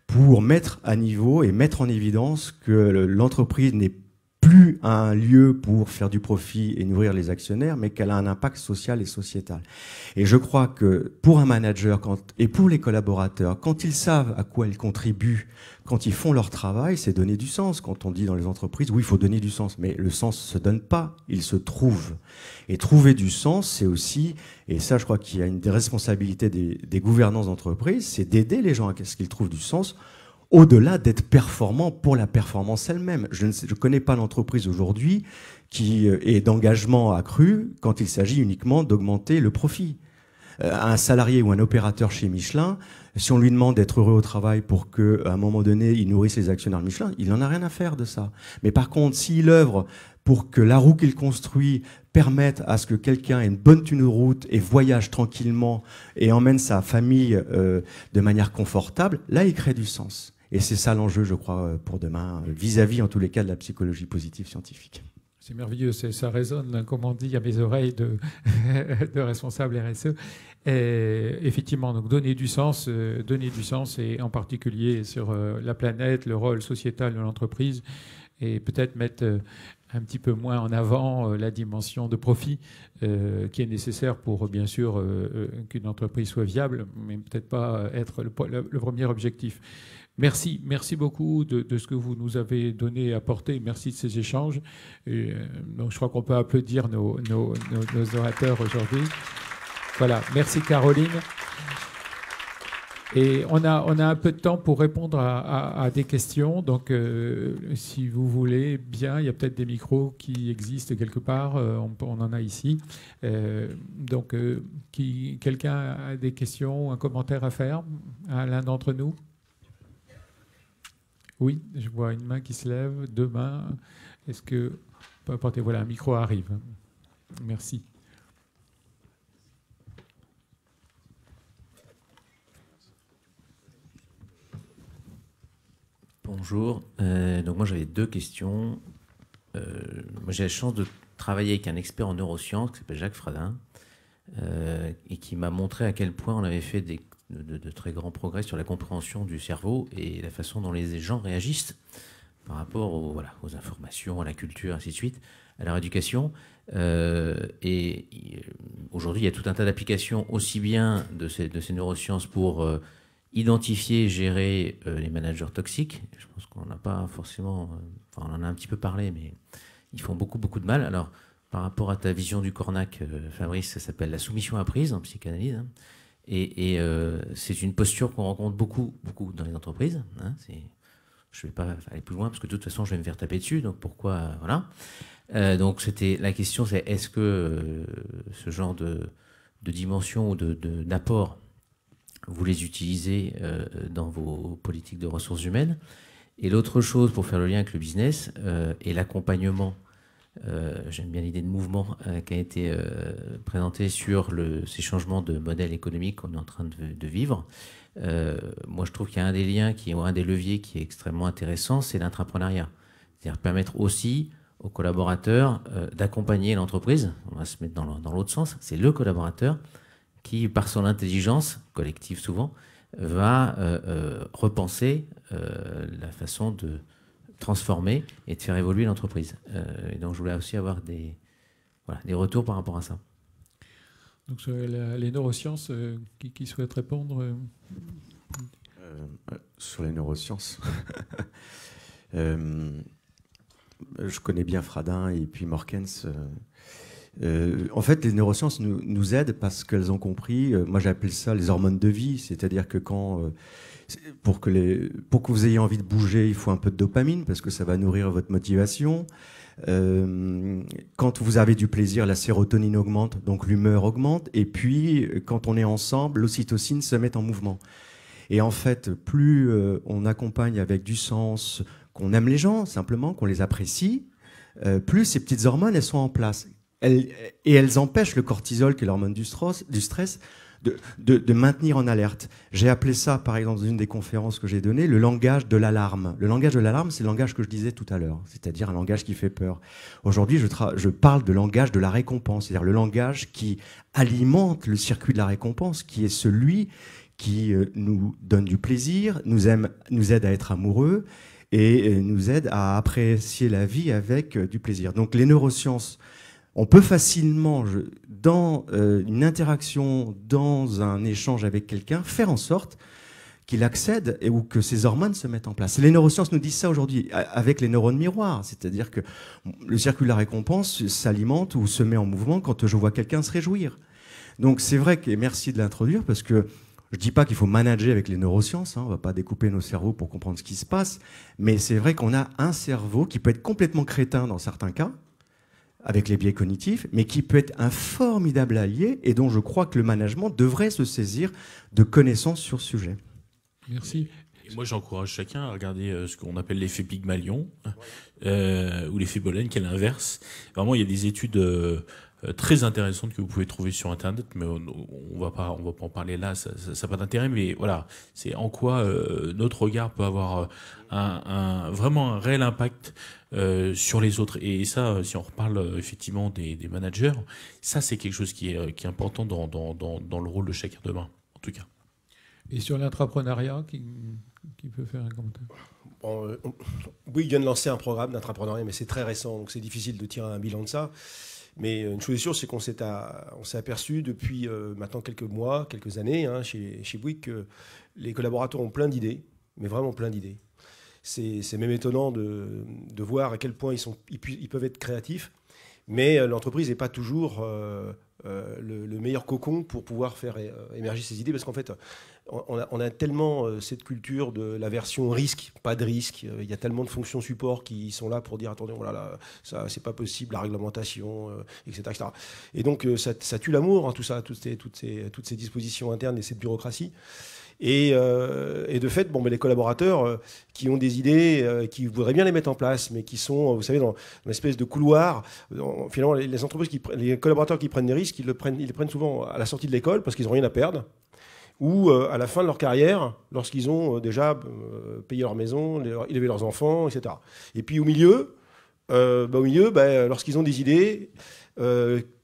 pour mettre à niveau et mettre en évidence que l'entreprise n'est plus un lieu pour faire du profit et nourrir les actionnaires, mais qu'elle a un impact social et sociétal. Et je crois que pour un manager et pour les collaborateurs, quand ils savent à quoi ils contribuent, quand ils font leur travail, c'est donner du sens. Quand on dit dans les entreprises, oui, il faut donner du sens, mais le sens se donne pas, il se trouve. Et trouver du sens, c'est aussi, et ça je crois qu'il y a une des responsabilités des gouvernances d'entreprise, c'est d'aider les gens à ce qu'ils trouvent du sens, au-delà d'être performant pour la performance elle-même. Je ne connais pas l'entreprise aujourd'hui qui est d'engagement accru quand il s'agit uniquement d'augmenter le profit. Un salarié ou un opérateur chez Michelin, si on lui demande d'être heureux au travail pour qu'à un moment donné, il nourrisse les actionnaires de Michelin, il n'en a rien à faire de ça. Mais par contre, s'il œuvre pour que la roue qu'il construit permette à ce que quelqu'un ait une bonne tenue de route et voyage tranquillement et emmène sa famille de manière confortable, là, il crée du sens. Et c'est ça l'enjeu, je crois, pour demain, vis-à-vis, en tous les cas, de la psychologie positive scientifique. C'est merveilleux, ça résonne, comme on dit, à mes oreilles de responsable RSE. Et effectivement, donc donner du sens, et en particulier sur la planète, le rôle sociétal de l'entreprise, et peut-être mettre un petit peu moins en avant la dimension de profit qui est nécessaire pour, bien sûr, qu'une entreprise soit viable, mais peut-être pas être le premier objectif. Merci beaucoup de ce que vous nous avez donné et apporté. Merci de ces échanges. Donc, je crois qu'on peut applaudir nos orateurs aujourd'hui. Voilà, merci Caroline. Et on a un peu de temps pour répondre à des questions. Donc, si vous voulez bien, il y a peut-être des micros qui existent quelque part. On en a ici. Donc, quelqu'un a des questions, un commentaire à faire à l'un d'entre nous? Oui, je vois une main qui se lève, deux mains. Est-ce que... Peu importe, voilà, un micro arrive. Merci. Bonjour. Donc moi j'avais deux questions. Moi j'ai la chance de travailler avec un expert en neurosciences qui s'appelle Jacques Fradin et qui m'a montré à quel point on avait fait de très grands progrès sur la compréhension du cerveau et la façon dont les gens réagissent par rapport aux informations, à la culture, ainsi de suite, à leur éducation. Aujourd'hui il y a tout un tas d'applications aussi bien de ces neurosciences pour identifier et gérer les managers toxiques. Je pense qu'on n'a pas forcément... on en a un petit peu parlé, mais ils font beaucoup de mal. Alors, par rapport à ta vision du Cornac, Fabrice, ça s'appelle la soumission apprise en psychanalyse. Hein, et c'est une posture qu'on rencontre beaucoup dans les entreprises. Hein, je ne vais pas aller plus loin, parce que de toute façon, je vais me faire taper dessus. Donc, pourquoi... voilà. Donc, la question, c'est est-ce que ce genre de dimension ou d'apport vous les utilisez dans vos politiques de ressources humaines. Et l'autre chose, pour faire le lien avec le business, et l'accompagnement, j'aime bien l'idée de mouvement qui a été présenté sur ces changements de modèle économique qu'on est en train de vivre. Moi, je trouve qu'il y a un des liens, un des leviers qui est extrêmement intéressant, c'est l'intrapreneuriat. C'est-à-dire permettre aussi aux collaborateurs d'accompagner l'entreprise. On va se mettre dans l'autre sens. C'est le collaborateur qui, par son intelligence, collective souvent, va repenser la façon de transformer et de faire évoluer l'entreprise. Et donc je voulais aussi avoir des retours par rapport à ça. Donc sur les neurosciences, qui souhaite répondre Sur les neurosciences je connais bien Fradin et puis Morkens. En fait, les neurosciences nous aident parce qu'elles ont compris, moi j'appelle ça les hormones de vie, c'est-à-dire que pour que vous ayez envie de bouger, il faut un peu de dopamine parce que ça va nourrir votre motivation. Quand vous avez du plaisir, la sérotonine augmente, donc l'humeur augmente. Et puis, quand on est ensemble, l'ocytocine se met en mouvement. Et en fait, plus on accompagne avec du sens, qu'on aime les gens, simplement, qu'on les apprécie, plus ces petites hormones, elles sont en place. Elles empêchent le cortisol, qui est l'hormone du stress, de maintenir en alerte. J'ai appelé ça, par exemple, dans une des conférences que j'ai données, le langage de l'alarme. Le langage de l'alarme, c'est le langage que je disais tout à l'heure, c'est-à-dire un langage qui fait peur. Aujourd'hui, je parle de langage de la récompense, c'est-à-dire le langage qui alimente le circuit de la récompense, qui est celui qui nous donne du plaisir, nous aide à être amoureux et nous aide à apprécier la vie avec du plaisir. Donc les neurosciences, on peut facilement, dans une interaction, dans un échange avec quelqu'un, faire en sorte qu'il accède ou que ces hormones se mettent en place. Et les neurosciences nous disent ça aujourd'hui avec les neurones miroirs, c'est-à-dire que le circuit de la récompense s'alimente ou se met en mouvement quand je vois quelqu'un se réjouir. Donc c'est vrai que, et merci de l'introduire, parce que je ne dis pas qu'il faut manager avec les neurosciences, hein, on ne va pas découper nos cerveaux pour comprendre ce qui se passe, mais c'est vrai qu'on a un cerveau qui peut être complètement crétin dans certains cas, avec les biais cognitifs, mais qui peut être un formidable allié et dont je crois que le management devrait se saisir de connaissances sur ce sujet. Merci. Et moi, j'encourage chacun à regarder ce qu'on appelle l'effet Pygmalion ou l'effet Bollen, qui est l'inverse. Vraiment, il y a des études très intéressantes que vous pouvez trouver sur Internet, mais on va pas en parler là, ça n'a pas d'intérêt, mais voilà, c'est en quoi notre regard peut avoir vraiment un réel impact sur les autres. Et ça, si on reparle effectivement des managers, ça c'est quelque chose qui est important dans le rôle de chacun demain, en tout cas. Et sur l'intrapreneuriat, qui peut faire un commentaire? Oui, il vient de lancer un programme d'intrapreneuriat, mais c'est très récent, donc c'est difficile de tirer un bilan de ça. Mais une chose est sûre, c'est qu'on s'est aperçu depuis maintenant quelques mois, quelques années, hein, chez Bouygues, que les collaborateurs ont plein d'idées, mais vraiment plein d'idées. C'est même étonnant de voir à quel point ils peuvent être créatifs, mais l'entreprise n'est pas toujours le meilleur cocon pour pouvoir faire émerger ces idées, parce qu'en fait, on a tellement cette culture de la version risque, pas de risque. Il y a tellement de fonctions support qui sont là pour dire attendez, voilà, ça c'est pas possible, la réglementation, etc., etc. Et donc ça tue l'amour, hein, tout ça, toutes ces dispositions internes et cette bureaucratie. Et de fait, bon, mais les collaborateurs qui ont des idées, qui voudraient bien les mettre en place, mais qui sont, vous savez, dans une espèce de couloir. Finalement, les entreprises, les collaborateurs qui prennent des risques, ils les prennent souvent à la sortie de l'école parce qu'ils n'ont rien à perdre, ou à la fin de leur carrière, lorsqu'ils ont déjà payé leur maison, élevé leurs enfants, etc. Et puis au milieu, lorsqu'ils ont des idées,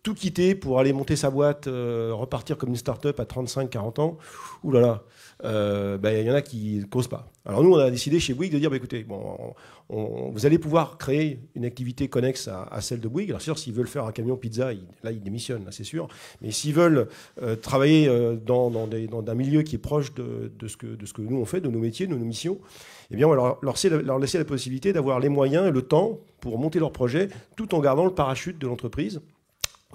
tout quitter pour aller monter sa boîte, repartir comme une start-up à 35-40 ans, oulala, y en a qui n'osent pas. Alors nous, on a décidé chez Bouygues de dire, écoutez, vous allez pouvoir créer une activité connexe à celle de Bouygues. Alors c'est sûr, s'ils veulent faire un camion pizza, ils démissionnent, c'est sûr. Mais s'ils veulent travailler dans un milieu qui est proche de ce que nous on fait, de nos métiers, de nos missions, eh bien, on va leur laisser la possibilité d'avoir les moyens et le temps pour monter leur projet, tout en gardant le parachute de l'entreprise,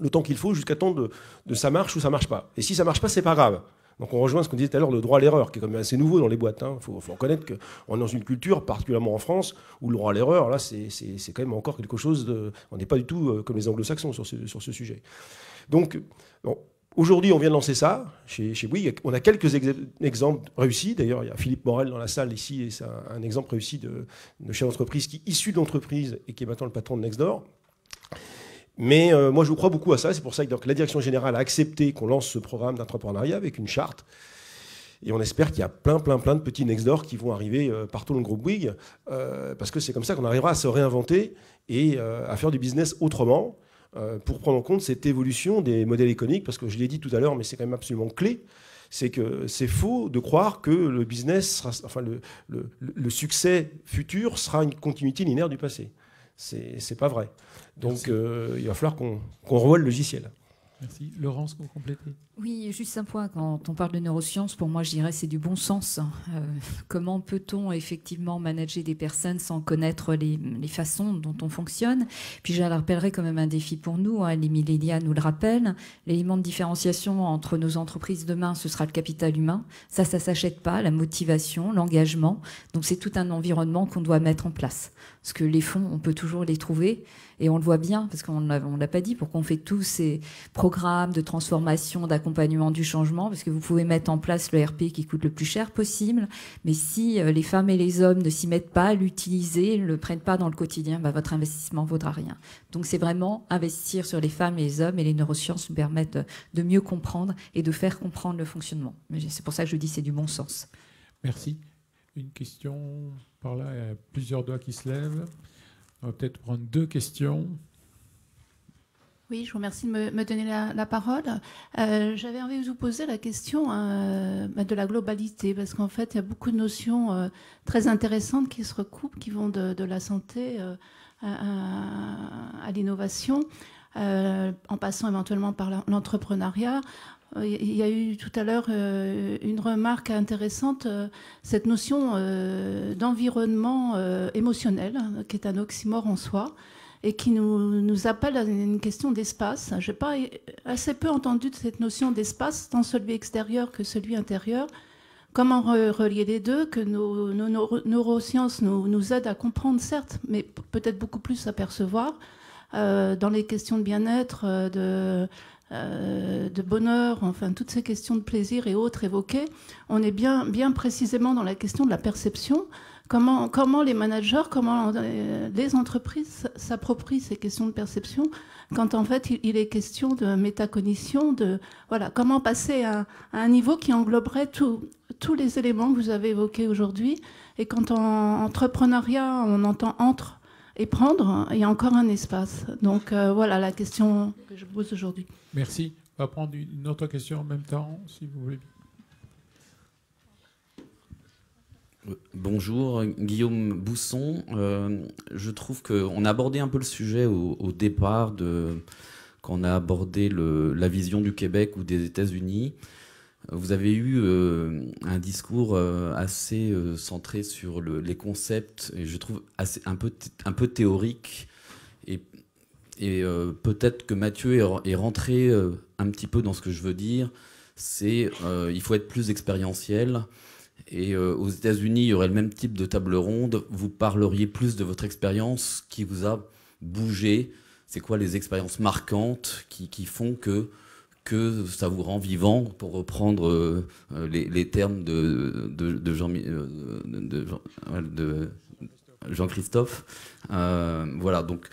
le temps qu'il faut jusqu'à temps de ça marche ou ça marche pas. Et si ça marche pas, c'est pas grave. Donc on rejoint ce qu'on disait tout à l'heure, le droit à l'erreur, qui est quand même assez nouveau dans les boîtes. Il faut reconnaître qu'on est dans une culture, particulièrement en France, où le droit à l'erreur, là, c'est quand même encore quelque chose de... On n'est pas du tout comme les anglo-saxons sur ce sujet. Donc, aujourd'hui, on vient de lancer ça chez Bouygues. On a quelques exemples réussis. D'ailleurs, il y a Philippe Morel dans la salle ici, et c'est un exemple réussi de chef d'entreprise qui est issu de l'entreprise et qui est maintenant le patron de Nextdoor. Mais moi, je crois beaucoup à ça. C'est pour ça que donc, la direction générale a accepté qu'on lance ce programme d'entrepreneuriat avec une charte. Et on espère qu'il y a plein de petits Nextdoor qui vont arriver partout dans le groupe Bouygues, parce que c'est comme ça qu'on arrivera à se réinventer et à faire du business autrement, pour prendre en compte cette évolution des modèles économiques. Parce que je l'ai dit tout à l'heure, mais c'est quand même absolument clé. C'est que c'est faux de croire que le business, le succès futur sera une continuité linéaire du passé. C'est pas vrai. Donc il va falloir qu'on revoie le logiciel. Merci. Laurence, vous complétez? Oui, juste un point. Quand on parle de neurosciences, pour moi, je dirais c'est du bon sens. Comment peut-on effectivement manager des personnes sans connaître les façons dont on fonctionne? Puis je rappellerai quand même un défi pour nous. Les millénials nous le rappellent. L'élément de différenciation entre nos entreprises demain, ce sera le capital humain. Ça s'achète pas. La motivation, l'engagement. Donc c'est tout un environnement qu'on doit mettre en place. Parce que les fonds, on peut toujours les trouver. Et on le voit bien, parce qu'on ne l'a pas dit, pourquoi on fait tous ces programmes de transformation, d'accompagnement du changement, parce que vous pouvez mettre en place le RP qui coûte le plus cher possible, mais si les femmes et les hommes ne s'y mettent pas, l'utiliser, ne le prennent pas dans le quotidien, votre investissement ne vaudra rien. Donc c'est vraiment investir sur les femmes et les hommes, et les neurosciences nous permettent de mieux comprendre et de faire comprendre le fonctionnement. Mais c'est pour ça que je dis c'est du bon sens. Merci. Une question par là, il y a plusieurs doigts qui se lèvent. On va peut-être prendre 2 questions. Oui, je vous remercie de me donner la parole. J'avais envie de vous poser la question de la globalité, parce qu'en fait, il y a beaucoup de notions très intéressantes qui se recoupent, qui vont de la santé à l'innovation, en passant éventuellement par l'entrepreneuriat. Il y a eu tout à l'heure une remarque intéressante, cette notion d'environnement émotionnel, qui est un oxymore en soi, et qui nous appelle à une question d'espace. Je n'ai pas assez peu entendu de cette notion d'espace, tant celui extérieur que celui intérieur. Comment relier les deux, que nos neurosciences nous aident à comprendre, certes, mais peut-être beaucoup plus à percevoir, dans les questions de bien-être, de bonheur, enfin toutes ces questions de plaisir et autres évoquées, on est bien précisément dans la question de la perception. Comment les managers, comment les entreprises s'approprient ces questions de perception quand en fait il est question de métacognition, comment passer à un niveau qui engloberait tous les éléments que vous avez évoqués aujourd'hui. Et quand en entrepreneuriat on entend entre et prendre, il y a encore un espace. Donc voilà la question que je pose aujourd'hui. Merci. On va prendre une autre question en même temps, si vous voulez. Bonjour, Guillaume Bousson. Je trouve qu'on a abordé un peu le sujet au départ, quand on a abordé la vision du Québec ou des États-Unis. Vous avez eu un discours assez centré sur les concepts, et je trouve un peu théorique. Et peut-être que Mathieu est rentré un petit peu dans ce que je veux dire. c'est il faut être plus expérientiel. Et aux États-Unis, il y aurait le même type de table ronde. Vous parleriez plus de votre expérience qui vous a bougé. C'est quoi les expériences marquantes qui font que ça vous rend vivant, pour reprendre les termes de Jean-Christophe. Voilà, donc,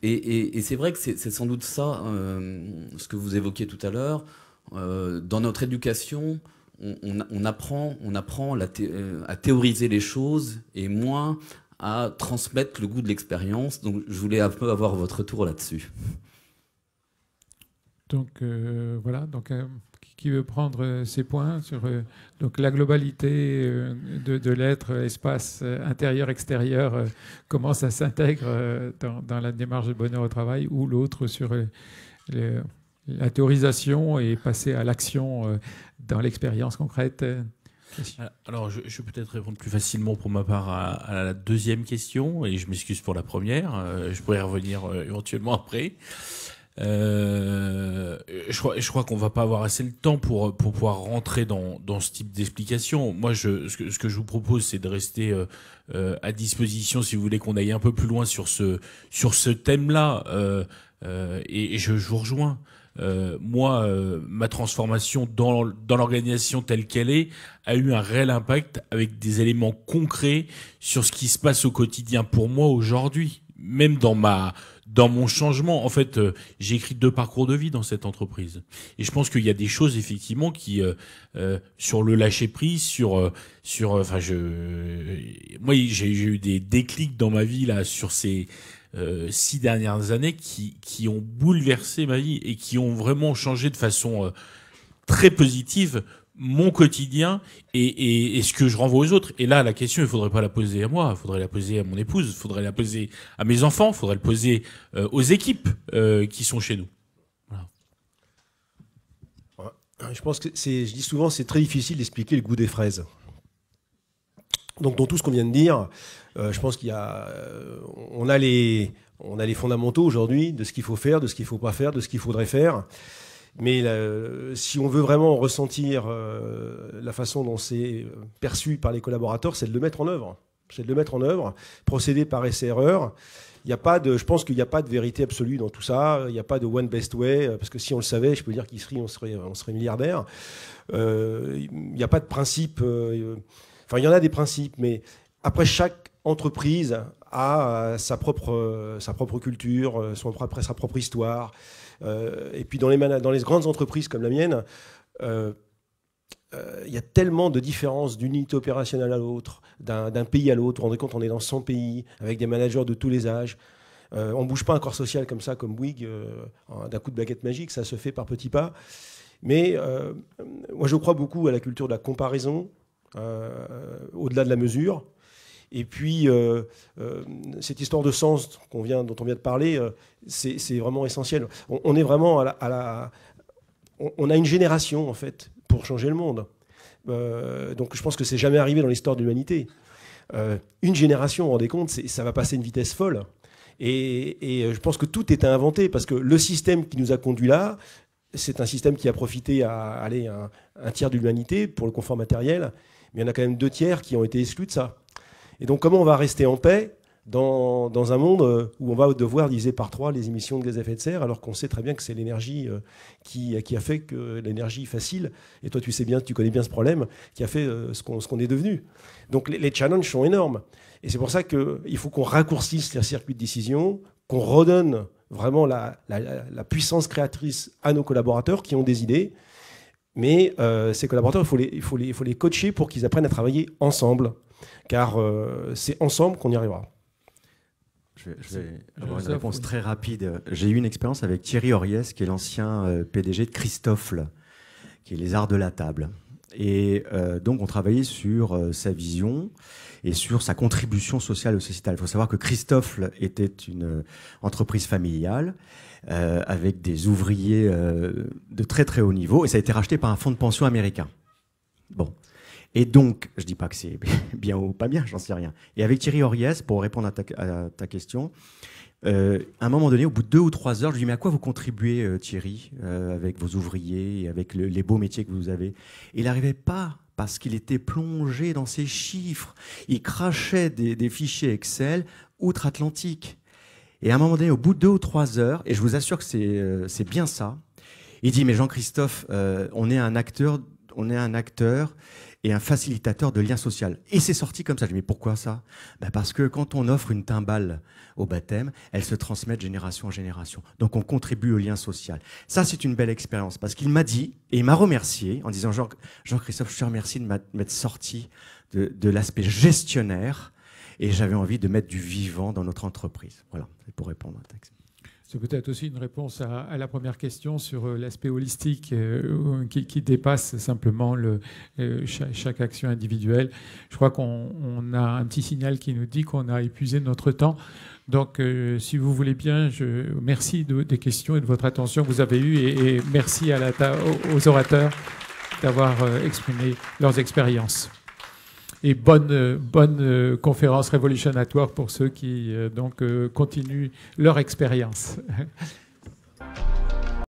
et c'est vrai que c'est sans doute ça, ce que vous évoquiez tout à l'heure. Dans notre éducation, on apprend à théoriser les choses et moins à transmettre le goût de l'expérience. Donc je voulais un peu avoir votre retour là-dessus. Donc voilà, donc qui veut prendre ces points sur donc la globalité de l'être, espace intérieur-extérieur, comment ça s'intègre dans la démarche de bonheur au travail, ou l'autre sur la théorisation et passer à l'action dans l'expérience concrète. Alors, je vais peut-être répondre plus facilement pour ma part à la deuxième question, et je m'excuse pour la première. Je pourrais y revenir éventuellement après. Je crois qu'on va pas avoir assez de temps pour pouvoir rentrer dans ce type d'explication. Moi, ce que je vous propose, c'est de rester à disposition si vous voulez qu'on aille un peu plus loin sur ce thème-là. Et je vous rejoins. Moi, ma transformation dans l'organisation telle qu'elle est a eu un réel impact avec des éléments concrets sur ce qui se passe au quotidien pour moi aujourd'hui. Même dans mon changement, en fait, j'ai écrit 2 parcours de vie dans cette entreprise. Et je pense qu'il y a des choses, effectivement, qui, sur le lâcher prise, moi, j'ai eu des déclics dans ma vie, là, sur ces 6 dernières années qui ont bouleversé ma vie et qui ont vraiment changé de façon très positive mon quotidien et ce que je renvoie aux autres. Et là, la question, il faudrait pas la poser à moi, il faudrait la poser à mon épouse, il faudrait la poser à mes enfants, il faudrait le poser aux équipes qui sont chez nous. Voilà. Je pense que je dis souvent, c'est très difficile d'expliquer le goût des fraises. Donc, dans tout ce qu'on vient de dire, je pense qu'il y a, on a les fondamentaux aujourd'hui de ce qu'il faut faire, de ce qu'il faut pas faire, de ce qu'il faudrait faire. Mais si on veut vraiment ressentir la façon dont c'est perçu par les collaborateurs, c'est de le mettre en œuvre. C'est de le mettre en œuvre, procéder par essai-erreur. Je pense qu'il n'y a pas de vérité absolue dans tout ça. Il n'y a pas de one best way, parce que si on le savait, je peux dire on serait milliardaire. Il n'y a pas de principe. Enfin, il y en a des principes, mais après, chaque entreprise a sa propre culture, sa propre histoire. Et puis dans les grandes entreprises comme la mienne, il y a tellement de différences d'une unité opérationnelle à l'autre, d'un pays à l'autre. Vous vous rendez compte, on est dans 100 pays, avec des managers de tous les âges. On ne bouge pas un corps social comme ça, comme Bouygues, d'un coup de baguette magique, ça se fait par petits pas. Mais moi, je crois beaucoup à la culture de la comparaison, au-delà de la mesure. Et puis, cette histoire de sens dont on vient de parler, c'est vraiment essentiel. On est vraiment on a une génération, en fait, pour changer le monde. Donc, je pense que c'est jamais arrivé dans l'histoire de l'humanité. Une génération, vous vous rendez compte, ça va passer une vitesse folle. Et je pense que tout est à inventer, parce que le système qui nous a conduits là, c'est un système qui a profité à un tiers de l'humanité pour le confort matériel, mais il y en a quand même 2 tiers qui ont été exclus de ça. Et donc, comment on va rester en paix dans un monde où on va devoir diviser par 3 les émissions de gaz à effet de serre, alors qu'on sait très bien que c'est l'énergie qui a fait que l'énergie facile, et toi tu connais bien ce problème, qui a fait ce qu'on est devenu. Donc les challenges sont énormes. Et c'est pour ça qu'il faut qu'on raccourcisse les circuits de décision, qu'on redonne vraiment la puissance créatrice à nos collaborateurs qui ont des idées. Mais ces collaborateurs, il faut les coacher pour qu'ils apprennent à travailler ensemble. Car c'est ensemble qu'on y arrivera. Je vais avoir une réponse très rapide. J'ai eu une expérience avec Thierry Oriès, qui est l'ancien PDG de Christofle, qui est les arts de la table. Et donc, on travaillait sur sa vision et sur sa contribution sociale ou sociétale. Il faut savoir que Christofle était une entreprise familiale avec des ouvriers de très très haut niveau, et ça a été racheté par un fonds de pension américain. Bon. Et donc, je ne dis pas que c'est bien ou pas bien, j'en sais rien. Et avec Thierry Oriès, pour répondre à ta question, à un moment donné, au bout de 2 ou 3 heures, je lui dis, mais à quoi vous contribuez, Thierry, avec vos ouvriers, avec les beaux métiers que vous avez? Et il n'arrivait pas, parce qu'il était plongé dans ces chiffres. Il crachait des fichiers Excel outre-Atlantique. Et à un moment donné, au bout de 2 ou 3 heures, et je vous assure que c'est bien ça, il dit, mais Jean-Christophe, on est un acteur et un facilitateur de lien social. Et c'est sorti comme ça. Je dis, mais pourquoi ça? Parce que quand on offre une timbale au baptême, elle se transmet de génération en génération. Donc on contribue au lien social. Ça, c'est une belle expérience, parce qu'il m'a dit, et il m'a remercié, en disant, Jean-Christophe, je te remercie de m'être sorti de l'aspect gestionnaire, et j'avais envie de mettre du vivant dans notre entreprise. Voilà, c'est pour répondre à ta question. C'est peut-être aussi une réponse à la première question sur l'aspect holistique qui dépasse simplement chaque action individuelle. Je crois qu'on a un petit signal qui nous dit qu'on a épuisé notre temps. Donc, si vous voulez bien, merci des questions et de votre attention que vous avez eue et merci aux orateurs d'avoir exprimé leurs expériences. Et bonne conférence Revolution at Work pour ceux qui continuent leur expérience.